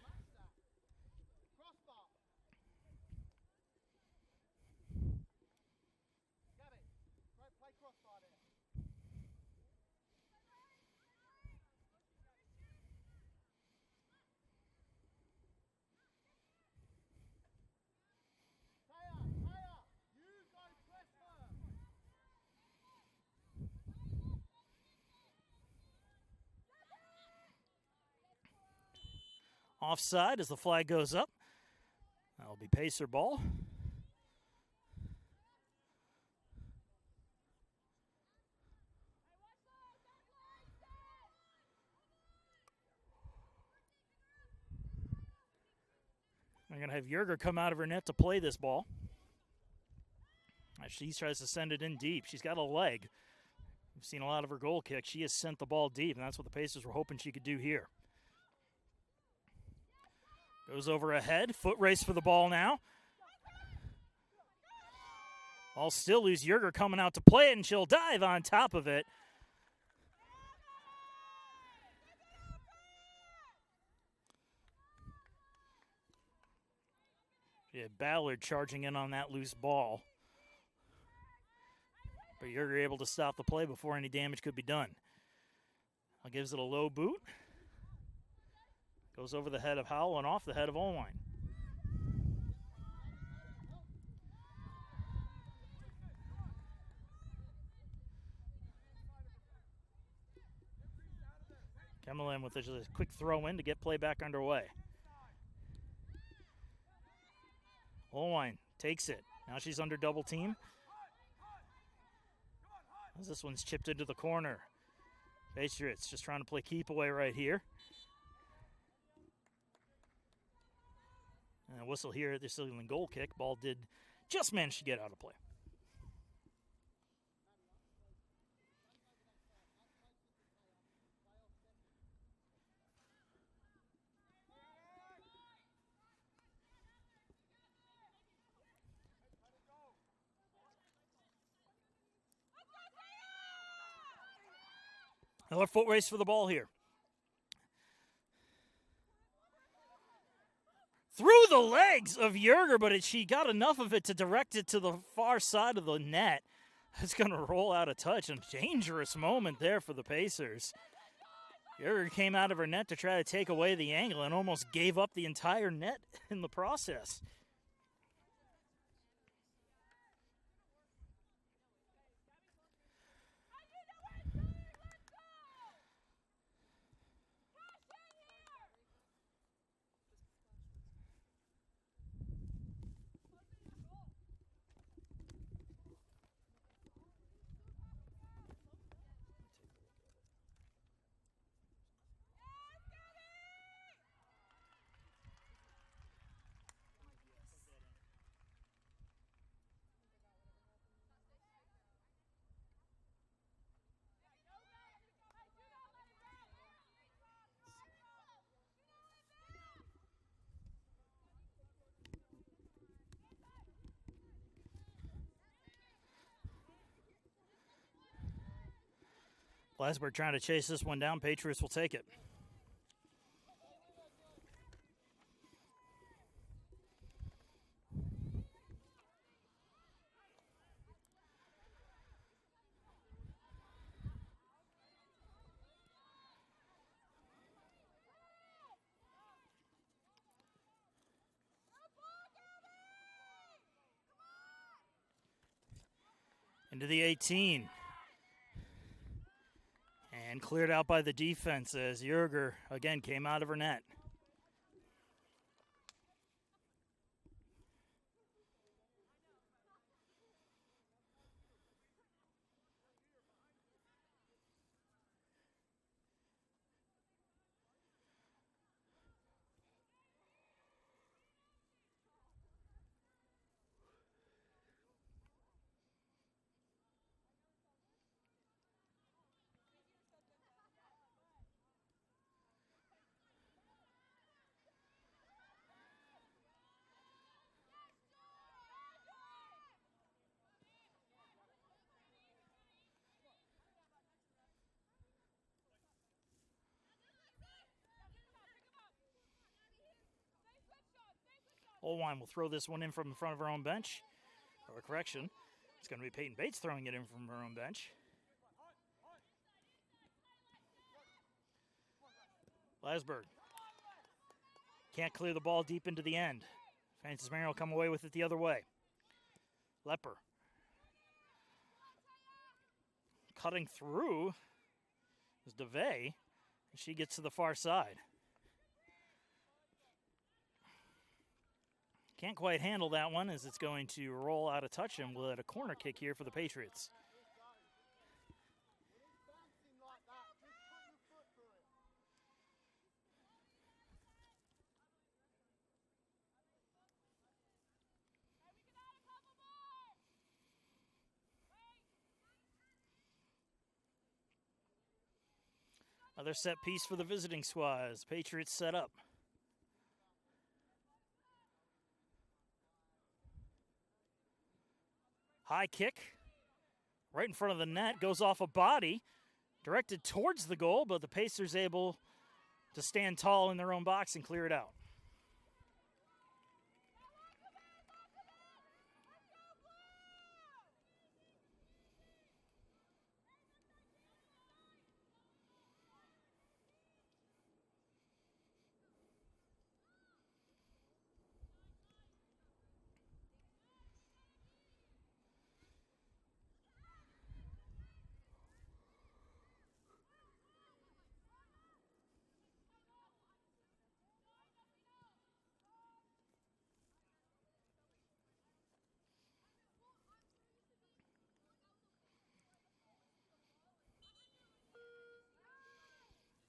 offside as the flag goes up. That'll be Pacer ball. We're going to have Yerger come out of her net to play this ball. As she tries to send it in deep. She's got a leg. We've seen a lot of her goal kicks. She has sent the ball deep, and that's what the Pacers were hoping she could do here. Goes over ahead. Foot race for the ball now. Ball still loose. Yerger coming out to play it, and she'll dive on top of it. She had Ballard charging in on that loose ball. But Yerger able to stop the play before any damage could be done. Now gives it a low boot. Goes over the head of Howell and off the head of Olwine. Kemmelin with a quick throw in to get play back underway. Olwine takes it. Now she's under double team. As this one's chipped into the corner. Patriots just trying to play keep away right here. And a whistle here at the Silverland goal kick. Ball did just manage to get out of play. Another foot race for the ball here. Through the legs of Yerger, but she got enough of it to direct it to the far side of the net. It's going to roll out of touch. A dangerous moment there for the Pacers. Yerger came out of her net to try to take away the angle and almost gave up the entire net in the process. Blasberg trying to chase this one down. Patriots will take it. Into the 18. And cleared out by the defense as Yerger, again, came out of her net. Olwine will throw this one in from in front of her own bench. Or correction, it's going to be Peyton Bates throwing it in from her own bench. Blasberg can't clear the ball deep into the end. Francis Marion will come away with it the other way. Lepper cutting through is DeVay, and she gets to the far side. Can't quite handle that one as it's going to roll out of touch, and we'll have a corner kick here for the Patriots. Another set piece for the visiting squad as Patriots set up. High kick, right in front of the net, goes off a body, directed towards the goal, but the Pacers able to stand tall in their own box and clear it out.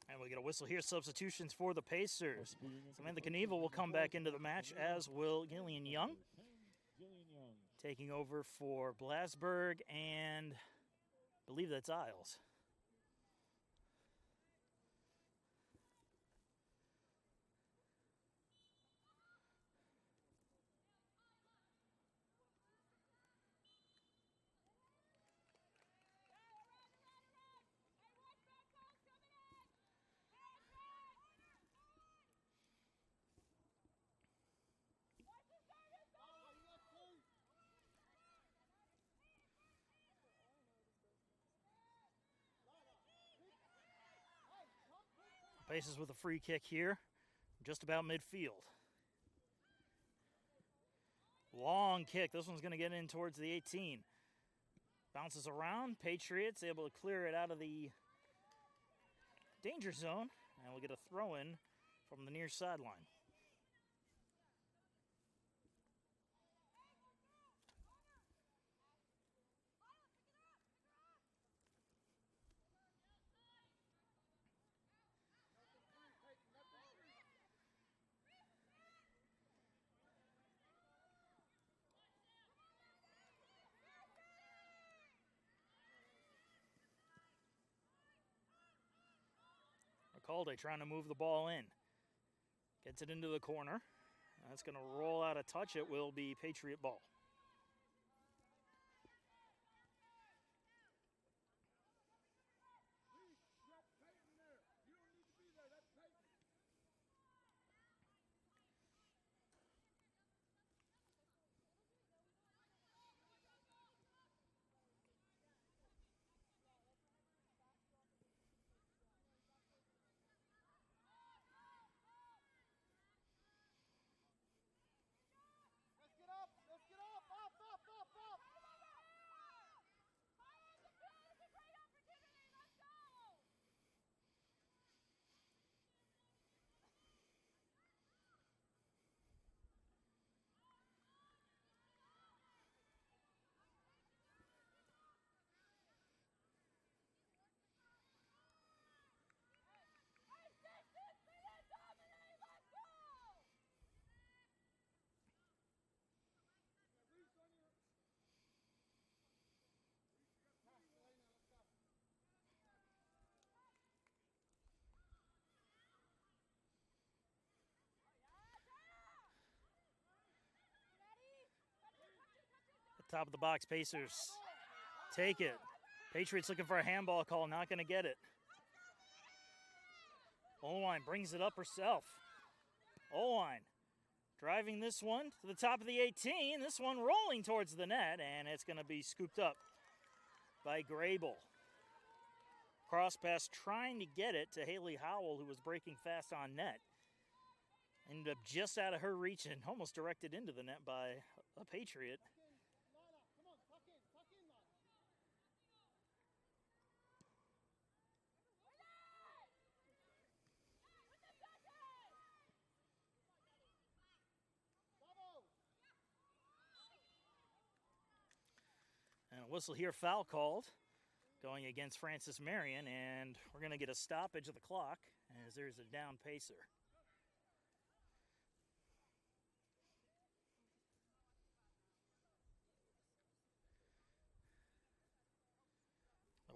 And we get a whistle here. Substitutions for the Pacers. Samantha Knievel will come back into the match, as will Gillian Young. Taking over for Blasberg, and I believe that's Isles. Pacers with a free kick here, just about midfield. Long kick. This one's going to get in towards the 18. Bounces around. Patriots able to clear it out of the danger zone, and we'll get a throw-in from the near sideline. Calde trying to move the ball in. Gets it into the corner. That's going to roll out of touch. It will be Patriot ball. Top of the box, Pacers take it. Patriots looking for a handball call, not going to get it. Oline brings it up herself. Oline driving this one to the top of the 18. This one rolling towards the net, and it's going to be scooped up by Grable. Cross pass trying to get it to Haley Howell, who was breaking fast on net. Ended up just out of her reach and almost directed into the net by a Patriot. Whistle here, foul called, going against Francis Marion, and we're going to get a stoppage of the clock as there's a down pacer.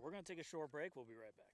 We're going to take a short break. We'll be right back.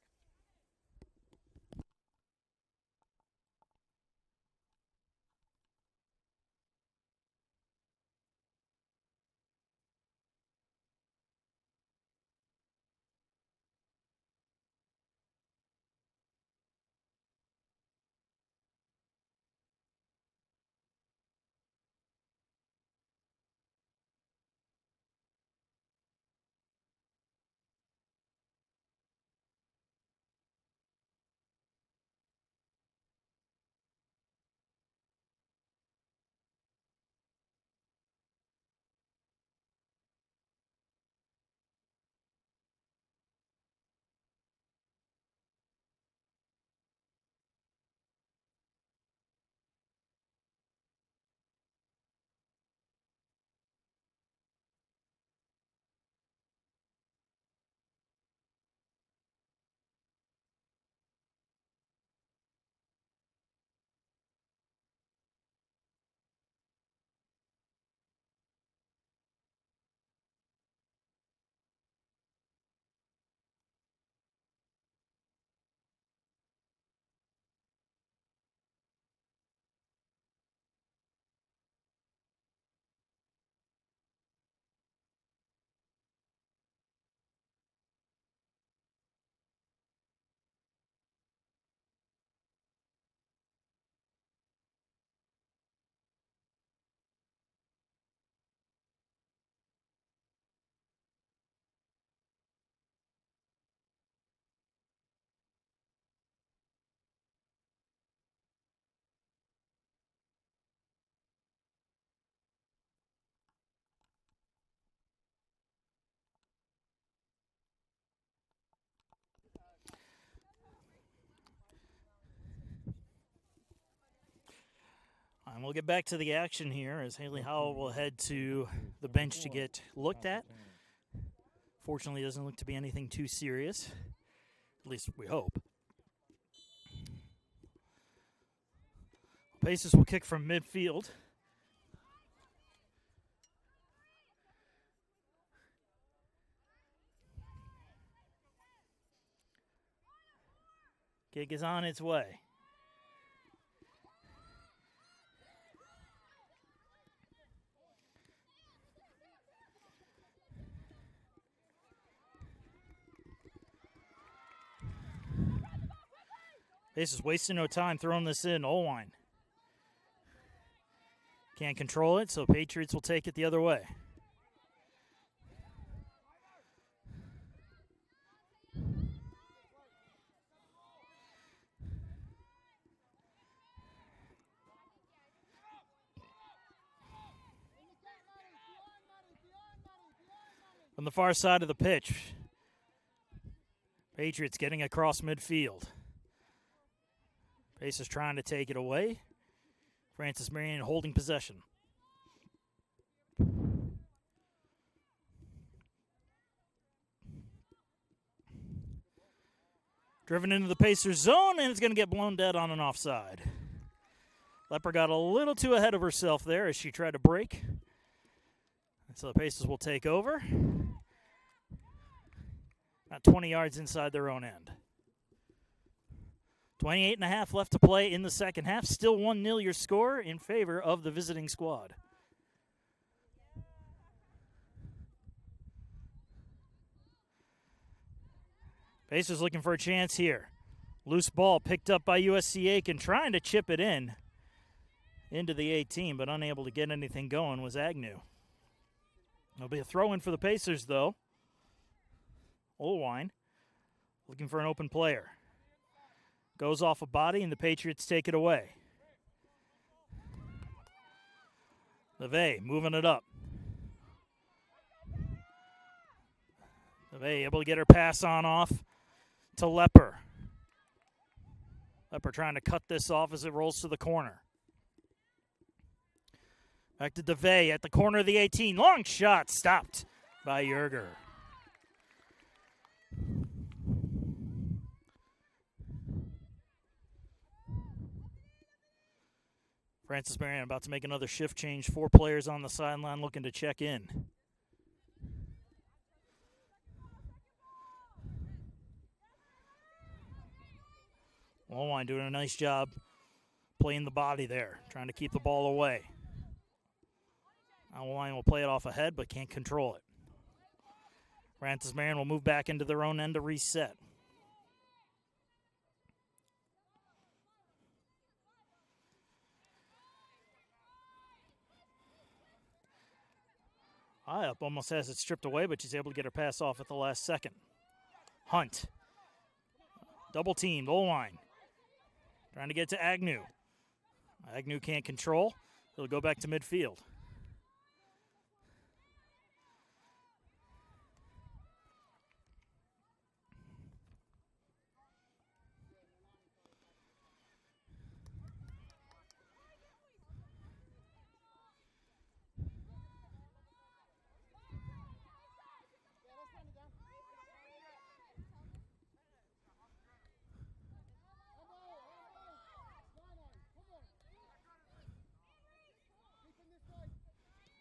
And we'll get back to the action here as Haley Howell will head to the bench to get looked at. Fortunately, it doesn't look to be anything too serious. At least we hope. Pacers will kick from midfield. Kick is on its way. Pacers wasting no time throwing this in. Olwine can't control it, so Patriots will take it the other way. From the far side of the pitch, Patriots getting across midfield. Pacers trying to take it away. Francis Marion holding possession. Driven into the Pacers zone, and it's going to get blown dead on an offside. Lepper got a little too ahead of herself there as she tried to break. And so the Pacers will take over. About 20 yards inside their own end. 28.5 left to play in the second half. Still 1-0 your score in favor of the visiting squad. Pacers looking for a chance here. Loose ball picked up by USCA and trying to chip it in into the 18, but unable to get anything going was Agnew. There'll be a throw-in for the Pacers, though. Olwine looking for an open player. Goes off a body, and the Patriots take it away. LeVay moving it up. LeVay able to get her pass on off to Lepper. Lepper trying to cut this off as it rolls to the corner. Back to DeVay at the corner of the 18. Long shot stopped by Yerger. Francis Marion about to make another shift change. 4 players on the sideline looking to check in. Lowline doing a nice job playing the body there, trying to keep the ball away. Lowline will play it off ahead, but can't control it. Francis Marion will move back into their own end to reset. High up almost has it stripped away, but she's able to get her pass off at the last second. Hunt. Double teamed, O-line. Trying to get to Agnew. Agnew can't control. He'll go back to midfield.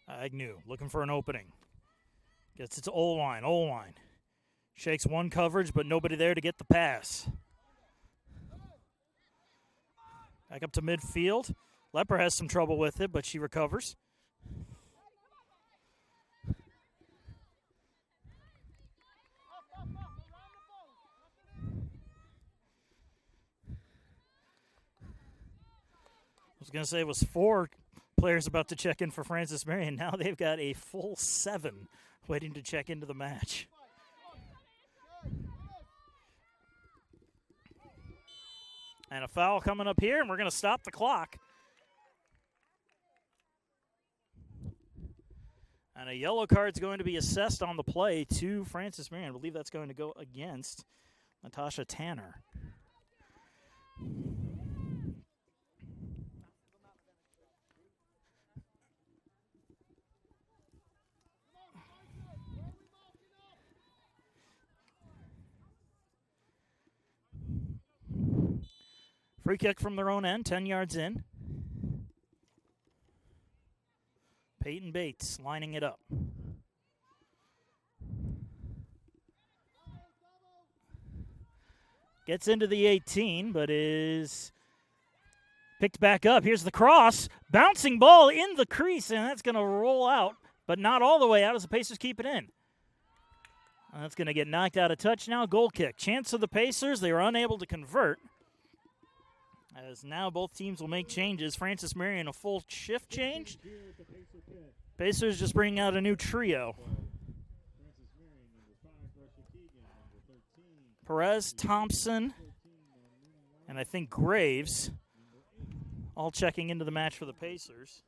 Agnew looking for an opening. Gets it to O-line. O-line shakes one coverage, but nobody there to get the pass. Back up to midfield. Lepper has some trouble with it, but she recovers. I was going to say it was 4 players about to check in for Francis Marion. Now they've got a full 7 waiting to check into the match. And a foul coming up here, and we're going to stop the clock. And a yellow card's going to be assessed on the play to Francis Marion. I believe that's going to go against Natasha Tanner. Free kick from their own end, 10 yards in. Peyton Bates lining it up. Gets into the 18, but is picked back up. Here's the cross. Bouncing ball in the crease, and that's going to roll out, but not all the way out as the Pacers keep it in. And that's going to get knocked out of touch now. Goal kick. Chance of the Pacers. They were unable to convert. As now both teams will make changes. Francis Marion a full shift change. Pacers just bringing out a new trio. Perez, Thompson, and I think Graves all checking into the match for the Pacers.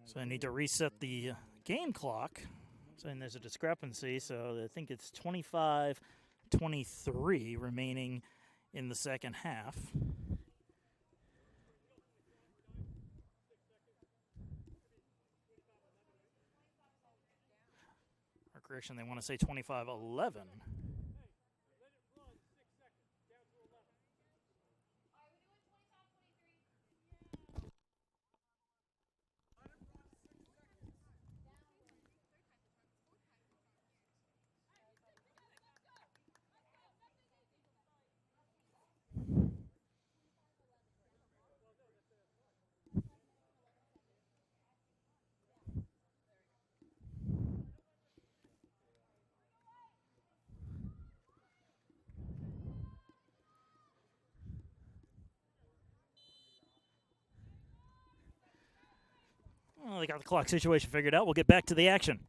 So I need to reset the game clock. So there's a discrepancy. So I think it's 25-23 remaining in the second half. Or correction, they want to say 25-11. Well, they got the clock situation figured out. We'll get back to the action.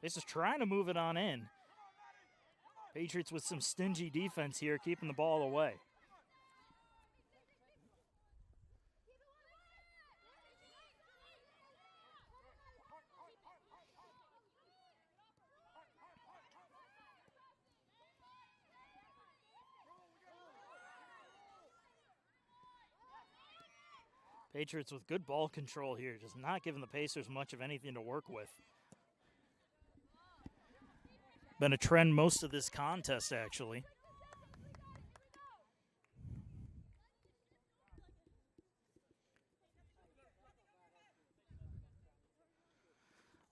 This is trying to move it on in. Patriots with some stingy defense here, keeping the ball away. Patriots with good ball control here, just not giving the Pacers much of anything to work with. Been a trend most of this contest, actually.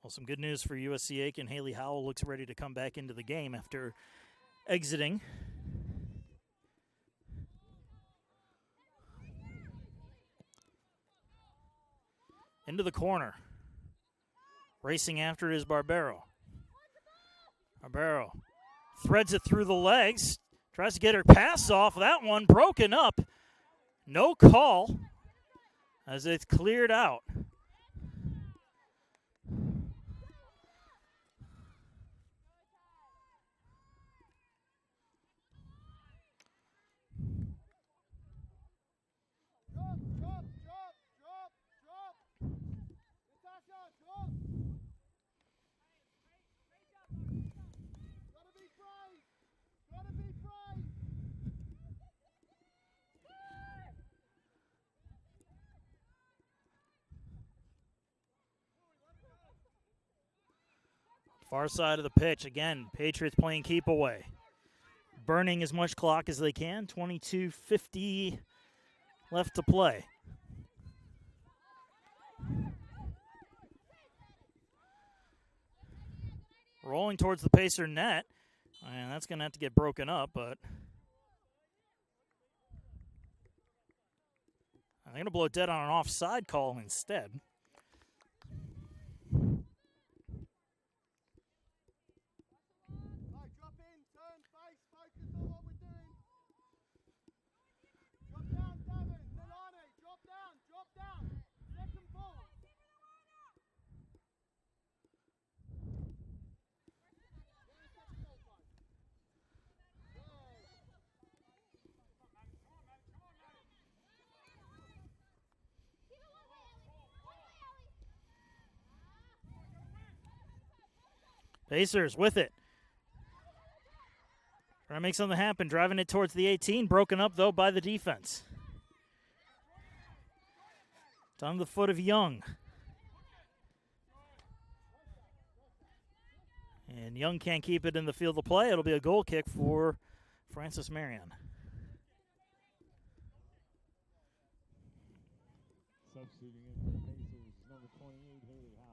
Well, some good news for USCA, and Haley Howell looks ready to come back into the game after exiting. Into the corner. Racing after it is Barbero. Barbero threads it through the legs. Tries to get her pass off. That one broken up. No call as it's cleared out. Far side of the pitch. Again, Patriots playing keep away. Burning as much clock as they can. 22:50 left to play. Rolling towards the Pacer net. And that's going to have to get broken up, but I'm going to blow dead on an offside call instead. Pacers with it. Trying to make something happen. Driving it towards the 18. Broken up, though, by the defense. It's on the foot of Young. And Young can't keep it in the field of play. It'll be a goal kick for Francis Marion. Substituting in for the Pacers, number 28, Haley Howell.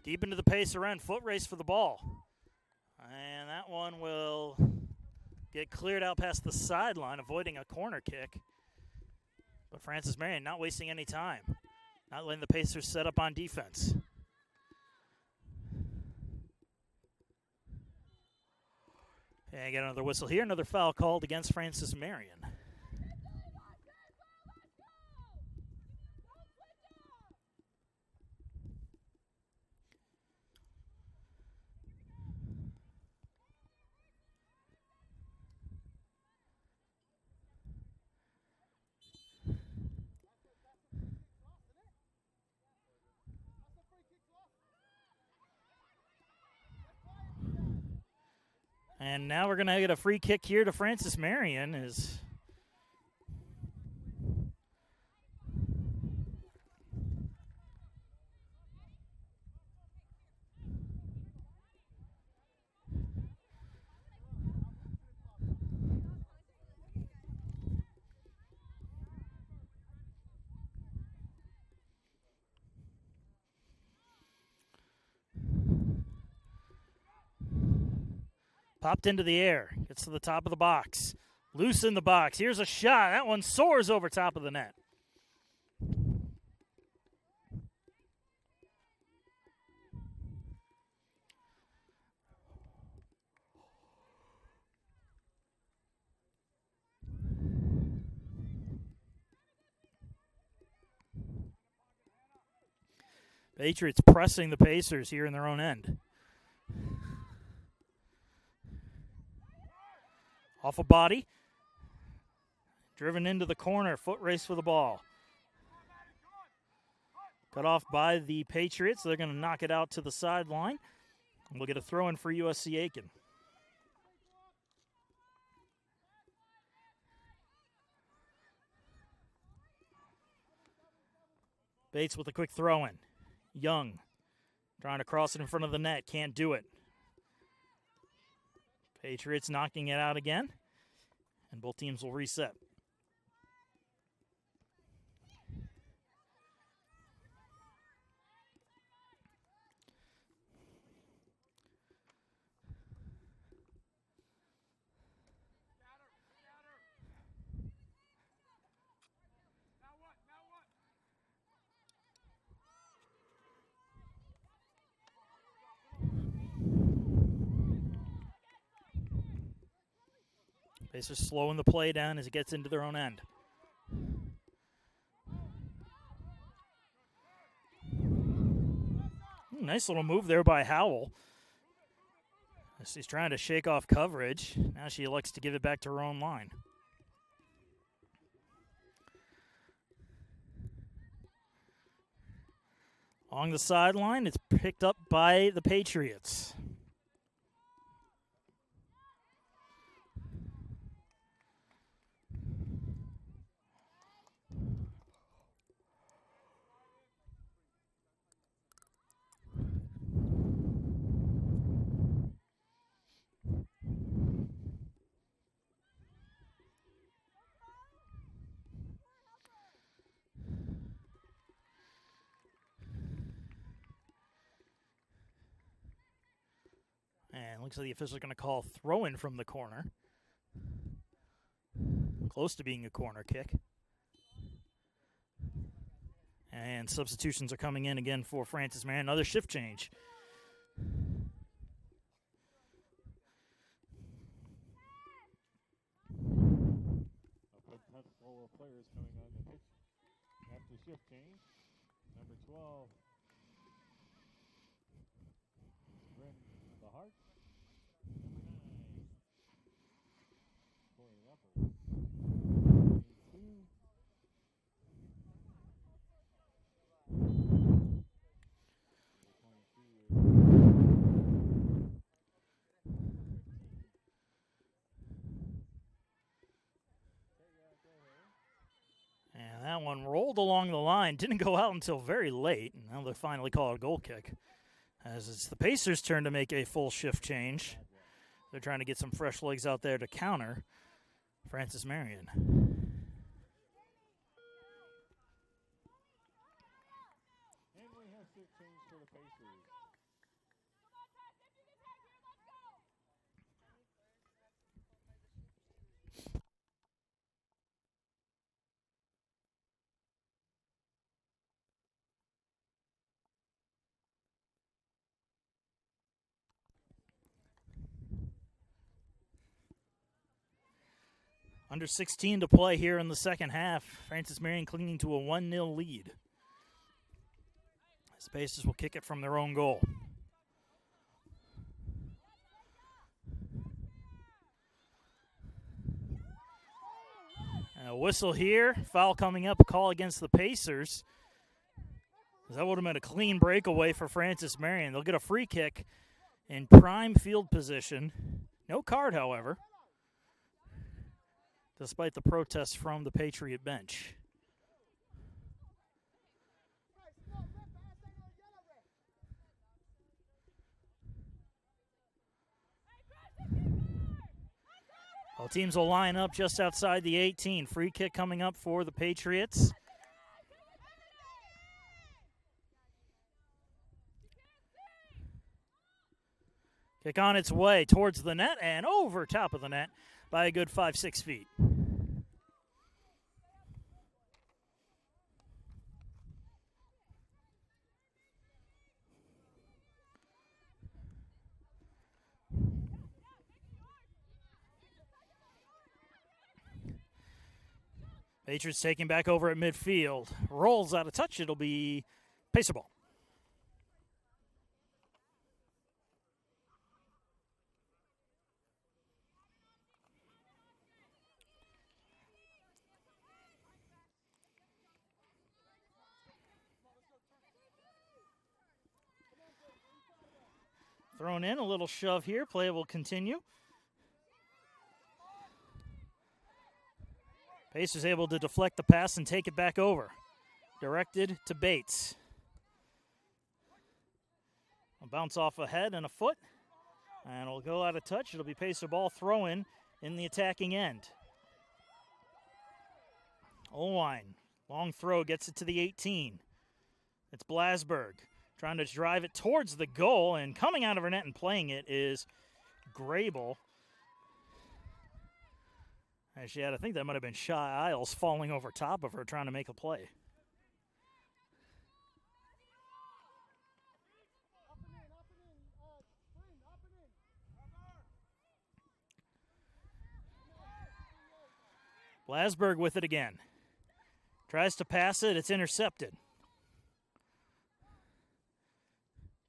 Deep into the Pacer end, foot race for the ball. And that one will get cleared out past the sideline, avoiding a corner kick. But Francis Marion not wasting any time. Not letting the Pacers set up on defense. And get another whistle here. Another foul called against Francis Marion. And now we're going to get a free kick here to Francis Marion. Popped into the air. Gets to the top of the box. Loose in the box. Here's a shot. That one soars over top of the net. Patriots pressing the Pacers here in their own end. Off a body. Driven into the corner. Foot race for the ball. Cut off by the Patriots. They're going to knock it out to the sideline. We'll get a throw in for USC Aiken. Bates with a quick throw in. Young trying to cross it in front of the net. Can't do it. Patriots knocking it out again. And both teams will reset. Pacers slowing the play down as it gets into their own end. Nice little move there by Howell. She's trying to shake off coverage. Now she elects to give it back to her own line. Along the sideline, it's picked up by the Patriots. And looks like the official is going to call throw-in from the corner. Close to being a corner kick. And substitutions are coming in again for Francis Marion. Another shift change. A couple of players coming on the pitch after shift change. Number 12. The Hart. Number 9. Corey Ruffle. 22. And that one rolled along the line. Didn't go out until very late. And now they finally call it a goal kick. As it's the Pacers' turn to make a full shift change. They're trying to get some fresh legs out there to counter Francis Marion. And we have shift change for the Pacers. Under 16 to play here in the second half. Francis Marion clinging to a 1-0 lead. The Pacers will kick it from their own goal. And a whistle here. Foul coming up. A call against the Pacers. That would have been a clean breakaway for Francis Marion. They'll get a free kick in prime field position. No card, however, despite the protests from the Patriot bench. All teams will line up just outside the 18. Free kick coming up for the Patriots. Kick on its way towards the net and over top of the net by a good 5-6 feet. Patriots taking back over at midfield. Rolls out of touch. It'll be Pacer ball. Thrown in, a little shove here. Play will continue. Pacers able to deflect the pass and take it back over. Directed to Bates. A bounce off a head and a foot. And it'll go out of touch. It'll be Pacer ball throw-in the attacking end. Olwine, long throw, gets it to the 18. It's Blasberg trying to drive it towards the goal, and coming out of her net and playing it is Grable. And she had, I think that might have been Shy Isles falling over top of her trying to make a play. Blasberg with it again. Tries to pass it. It's intercepted.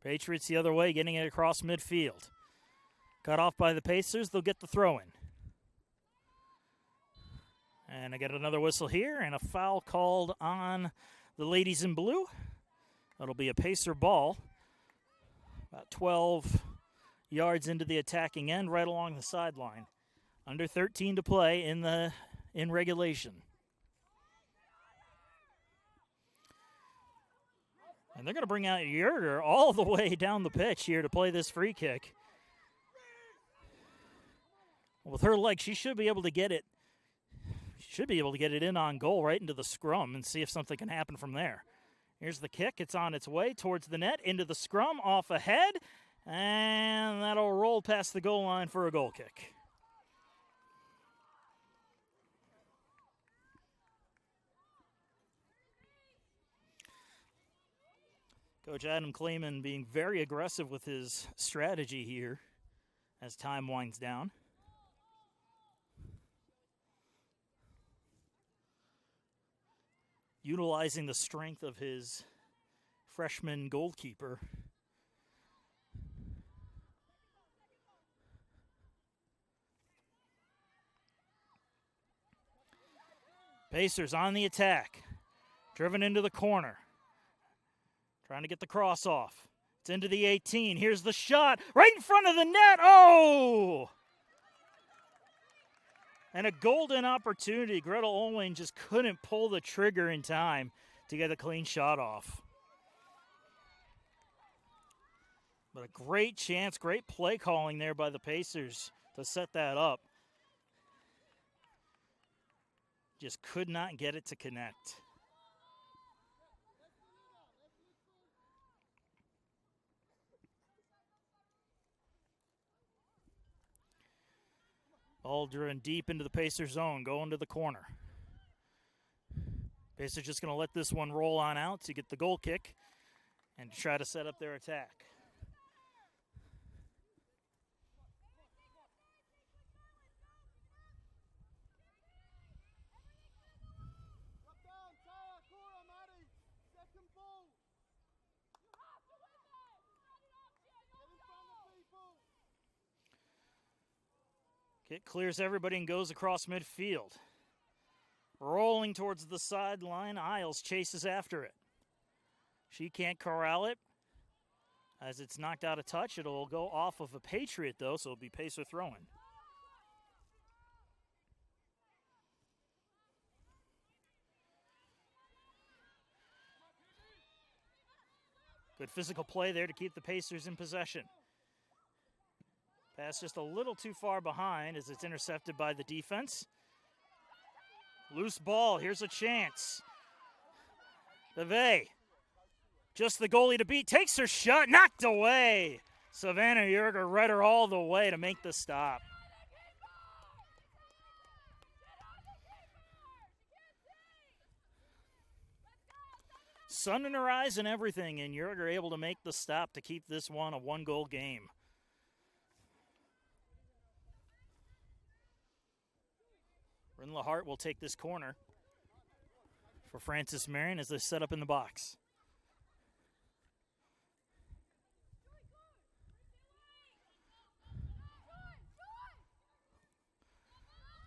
Patriots the other way, getting it across midfield. Cut off by the Pacers. They'll get the throw-in. And I get another whistle here and a foul called on the ladies in blue. That'll be a Pacer ball. About 12 yards into the attacking end, right along the sideline. Under 13 to play in regulation. And they're going to bring out Yerger all the way down the pitch here to play this free kick. With her leg, she should be able to get it. She should be able to get it in on goal right into the scrum and see if something can happen from there. Here's the kick. It's on its way towards the net, into the scrum, off ahead, and that'll roll past the goal line for a goal kick. Coach Adam Kleeman being very aggressive with his strategy here as time winds down. Utilizing the strength of his freshman goalkeeper. Pacers on the attack. Driven into the corner. Trying to get the cross off. It's into the 18. Here's the shot. Right in front of the net. Oh! And a golden opportunity. Gretel Olwayne just couldn't pull the trigger in time to get a clean shot off. But a great chance, great play calling there by the Pacers to set that up. Just could not get it to connect. Ball driven deep into the Pacers zone, going to the corner. Pacers just going to let this one roll on out to get the goal kick and to try to set up their attack. Kick clears everybody and goes across midfield. Rolling towards the sideline, Isles chases after it. She can't corral it. As it's knocked out of touch, it'll go off of a Patriot, though, so it'll be Pacer throwing. Good physical play there to keep the Pacers in possession. Pass just a little too far behind as it's intercepted by the defense. Loose ball, here's a chance. DeVay, just the goalie to beat, takes her shot, knocked away. Savannah Yerger read her all the way to make the stop. Sun in her eyes and everything, and Yerger able to make the stop to keep this one a one-goal game. Rinla Hart will take this corner for Francis Marion as they set up in the box.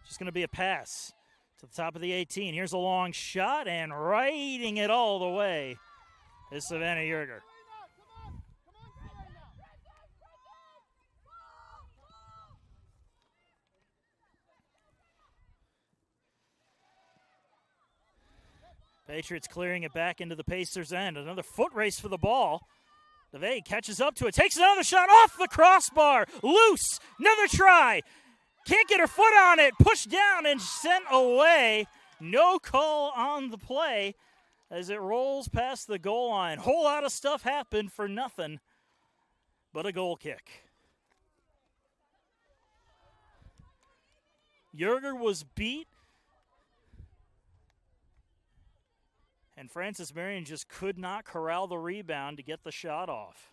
Just going to be a pass to the top of the 18. Here's a long shot, and riding it all the way is Savannah Yerger. Patriots clearing it back into the Pacers' end. Another foot race for the ball. DeVay catches up to it, takes another shot off the crossbar. Loose, another try. Can't get her foot on it, pushed down and sent away. No call on the play as it rolls past the goal line. Whole lot of stuff happened for nothing but a goal kick. Yerger was beat, and Francis Marion just could not corral the rebound to get the shot off.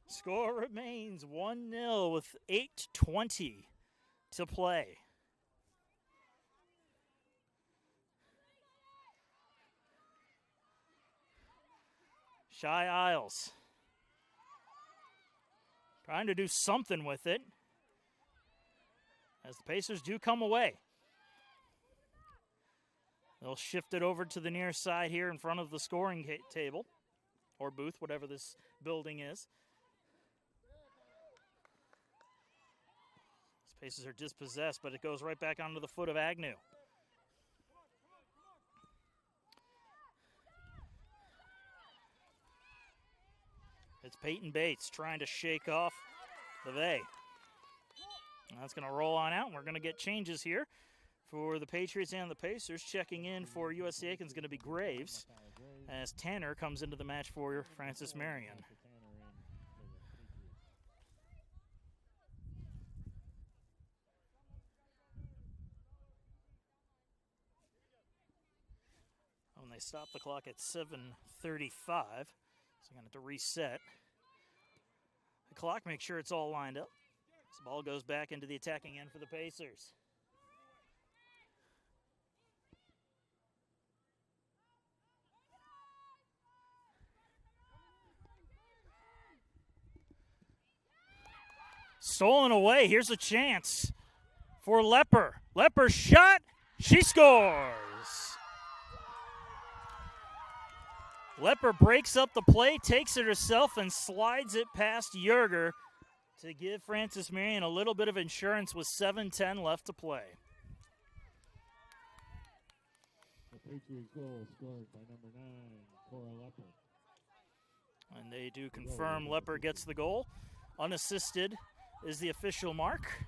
Score remains 1-0 with 8:20 to play. Shy Isles trying to do something with it as the Pacers do come away. They'll shift it over to the near side here in front of the scoring table or booth, whatever this building is. Pacers are dispossessed, but it goes right back onto the foot of Agnew. It's Peyton Bates trying to shake off DeVay. That's going to roll on out. We're going to get changes here for the Patriots and the Pacers. Checking in for USCA is going to be Graves as Tanner comes into the match for Francis Marion. They stop the clock at 7:35, so I'm going to have to reset the clock, make sure it's all lined up. This ball goes back into the attacking end for the Pacers. Stolen away. Here's a chance for Lepper. Lepper's shot. She scores. Lepper breaks up the play, takes it herself, and slides it past Yerger to give Francis Marion a little bit of insurance with 7:10 left to play. The Patriots goal scored by number 9, Cora Lepper. And they do confirm Lepper gets the goal. Unassisted is the official mark.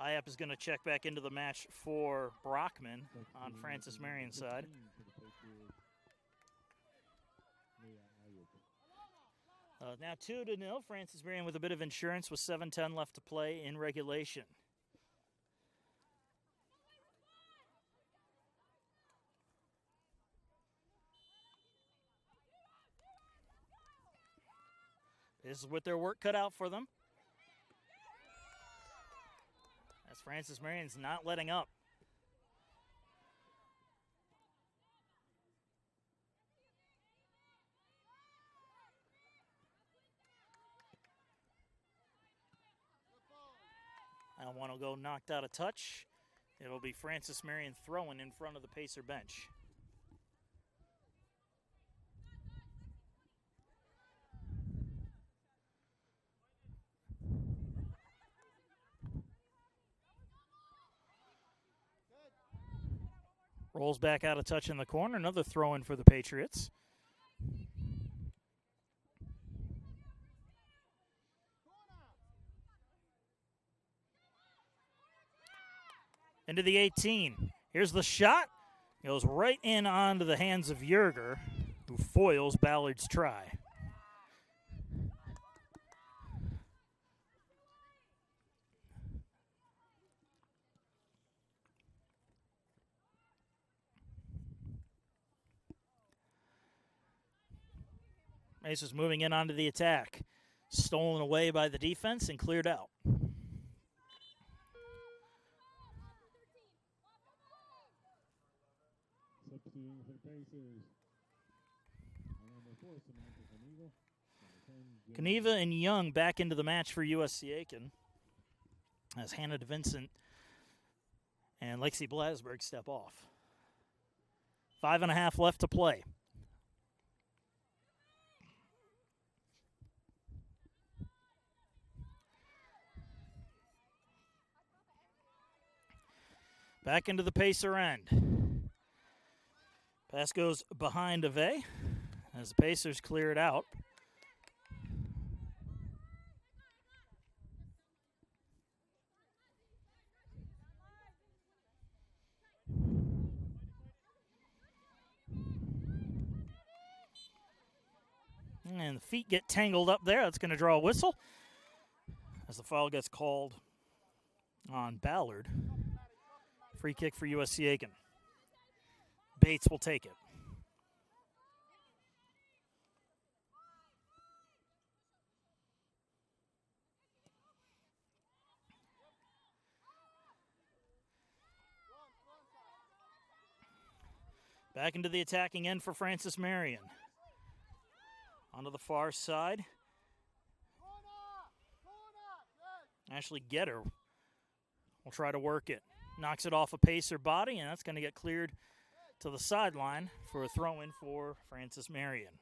IAP is going to check back into the match for Brockman on Francis Marion's side. Now 2-0. Francis Marion with a bit of insurance with 7:10 left to play in regulation. This is with their work cut out for them. As Francis Marion's not letting up. I don't want to go knocked out of touch. It'll be Francis Marion throwing in front of the Pacer bench. Rolls back out of touch in the corner. Another throw in for the Patriots. Into the 18. Here's the shot. Goes right in onto the hands of Yerger, who foils Ballard's try. Pacers moving in onto the attack. Stolen away by the defense and cleared out. Substituting for the Pacers. Number 4, Samantha Kaniva. Kaniva and Young back into the match for USCA as Hannah DeVincent and Lexi Blasberg step off. 5:30 left to play. Back into the Pacer end. Pass goes behind Ave as the Pacers clear it out. And the feet get tangled up there. That's going to draw a whistle as the foul gets called on Ballard. Free kick for USCA. Bates will take it. Back into the attacking end for Francis Marion. Onto the far side. Ashley Getter will try to work it. Knocks it off a Pacer body, and that's going to get cleared to the sideline for a throw-in for Francis Marion.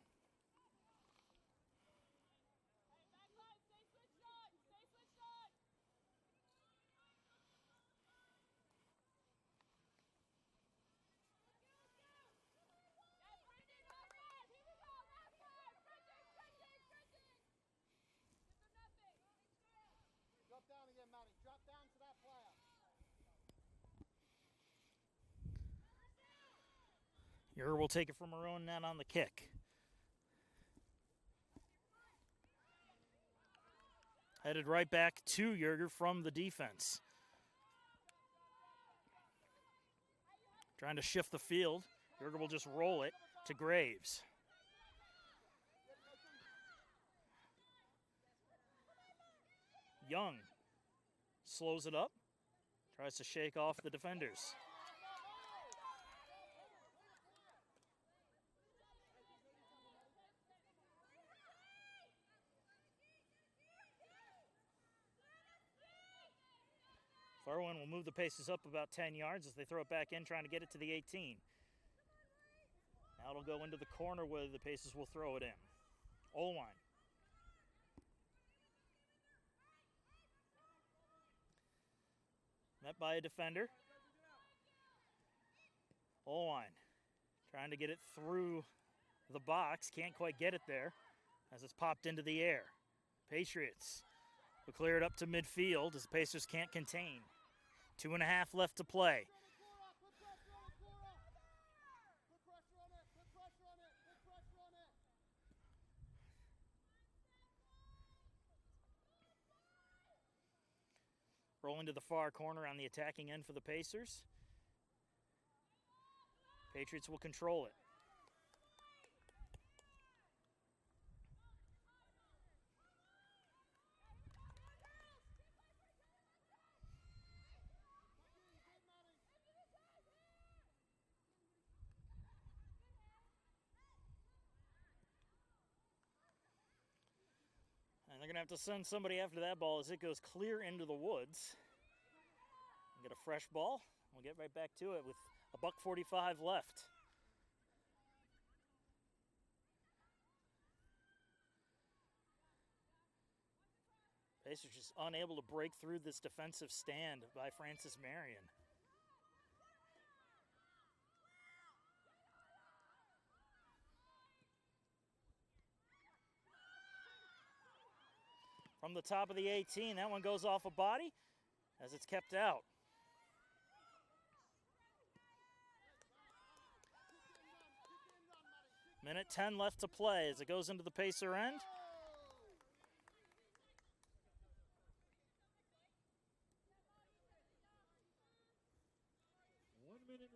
Yer will take it from her own net on the kick. Headed right back to Yerger from the defense. Trying to shift the field. Yerger will just roll it to Graves. Young slows it up. Tries to shake off the defenders. Farwin will move the Pacers up about 10 yards as they throw it back in, trying to get it to the 18. Now it'll go into the corner where the Pacers will throw it in. Olwine. Met by a defender. Olwine trying to get it through the box. Can't quite get it there as it's popped into the air. Patriots will clear it up to midfield as the Pacers can't contain. 2.5 left to play. Rolling to the far corner on the attacking end for the Pacers. Patriots will control it. And they're going to have to send somebody after that ball as it goes clear into the woods. Get a fresh ball. We'll get right back to it with $1:45 left. Pacers just unable to break through this defensive stand by Francis Marion. From the top of the 18, that one goes off a body as it's kept out. Minute 10 left to play as it goes into the Pacer end.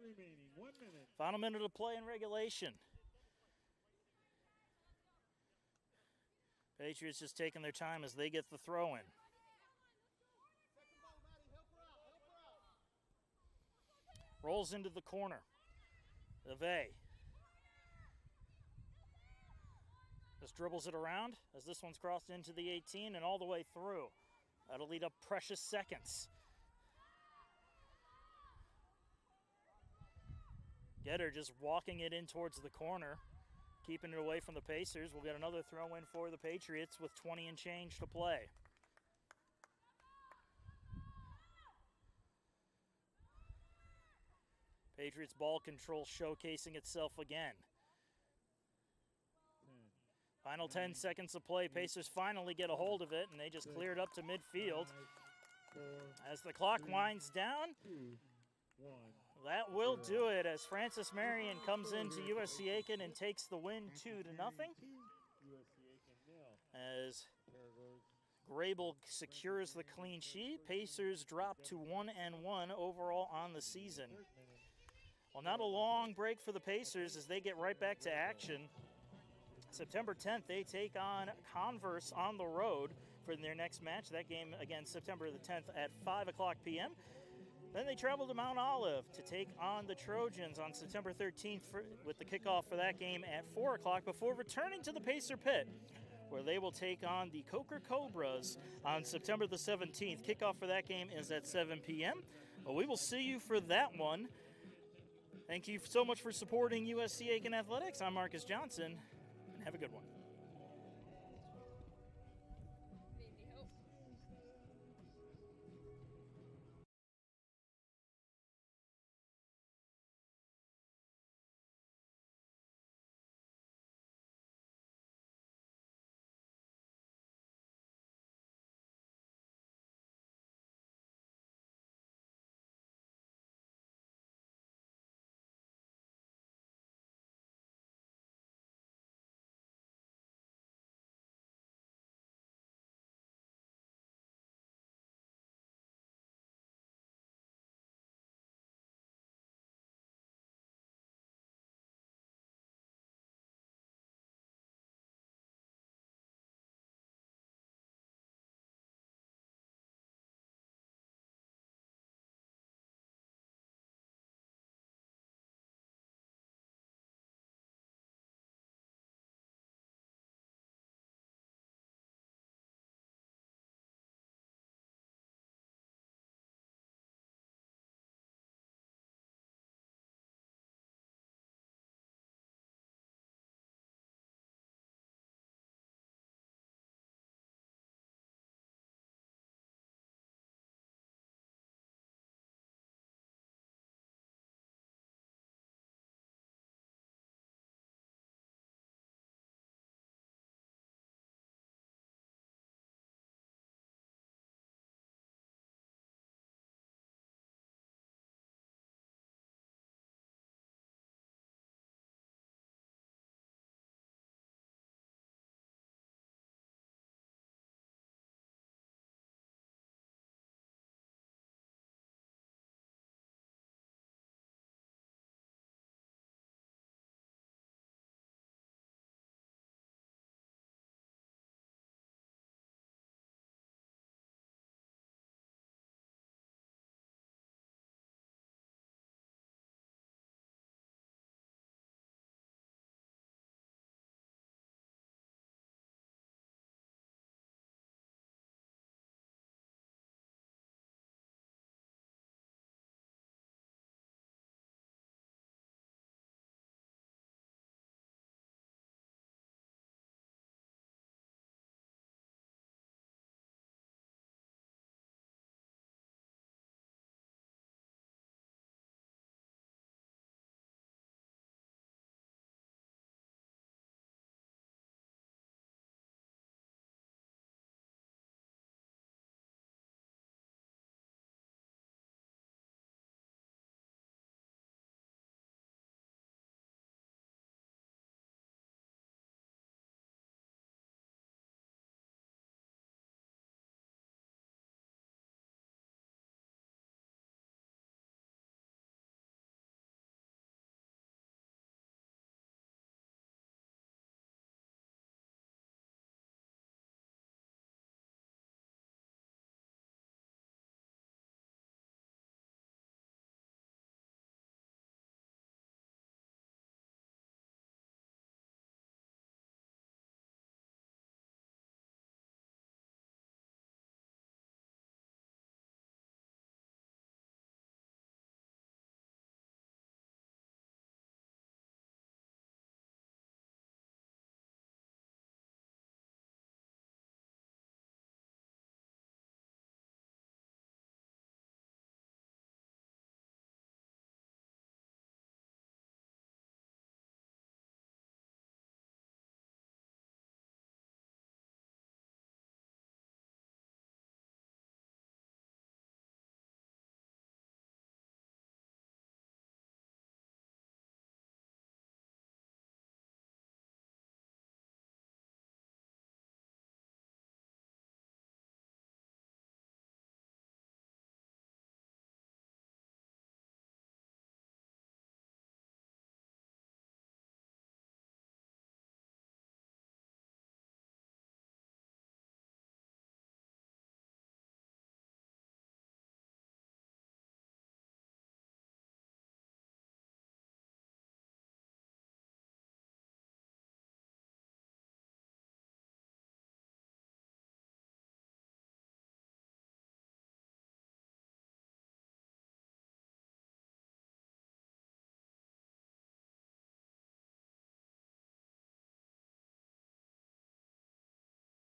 Remaining. 1 minute. Final minute of play in regulation. Patriots just taking their time as they get the throw in. Rolls into the corner. Ave just dribbles it around as this one's crossed into the 18 and all the way through. That'll lead up precious seconds. Getter just walking it in towards the corner, keeping it away from the Pacers. We'll get another throw in for the Patriots with 20 and change to play. Patriots ball control showcasing itself again. Final 10 seconds of play. Pacers finally get a hold of it, and they just clear it up to midfield. As the clock winds down, that will do it as Francis Marion comes into USCA and takes the win 2-0. As Grable secures the clean sheet, Pacers drop to 1-1 overall on the season. Well, not a long break for the Pacers as they get right back to action. September 10th, they take on Converse on the road for their next match. That game, again, September the 10th at 5 o'clock p.m. Then they travel to Mount Olive to take on the Trojans on September 13th with the kickoff for that game at 4 o'clock before returning to the Pacer Pit, where they will take on the Coker Cobras on September the 17th. Kickoff for that game is at 7 p.m. Well, we will see you for that one. Thank you so much for supporting USC Aiken Athletics. I'm Marcus Johnson, and have a good one.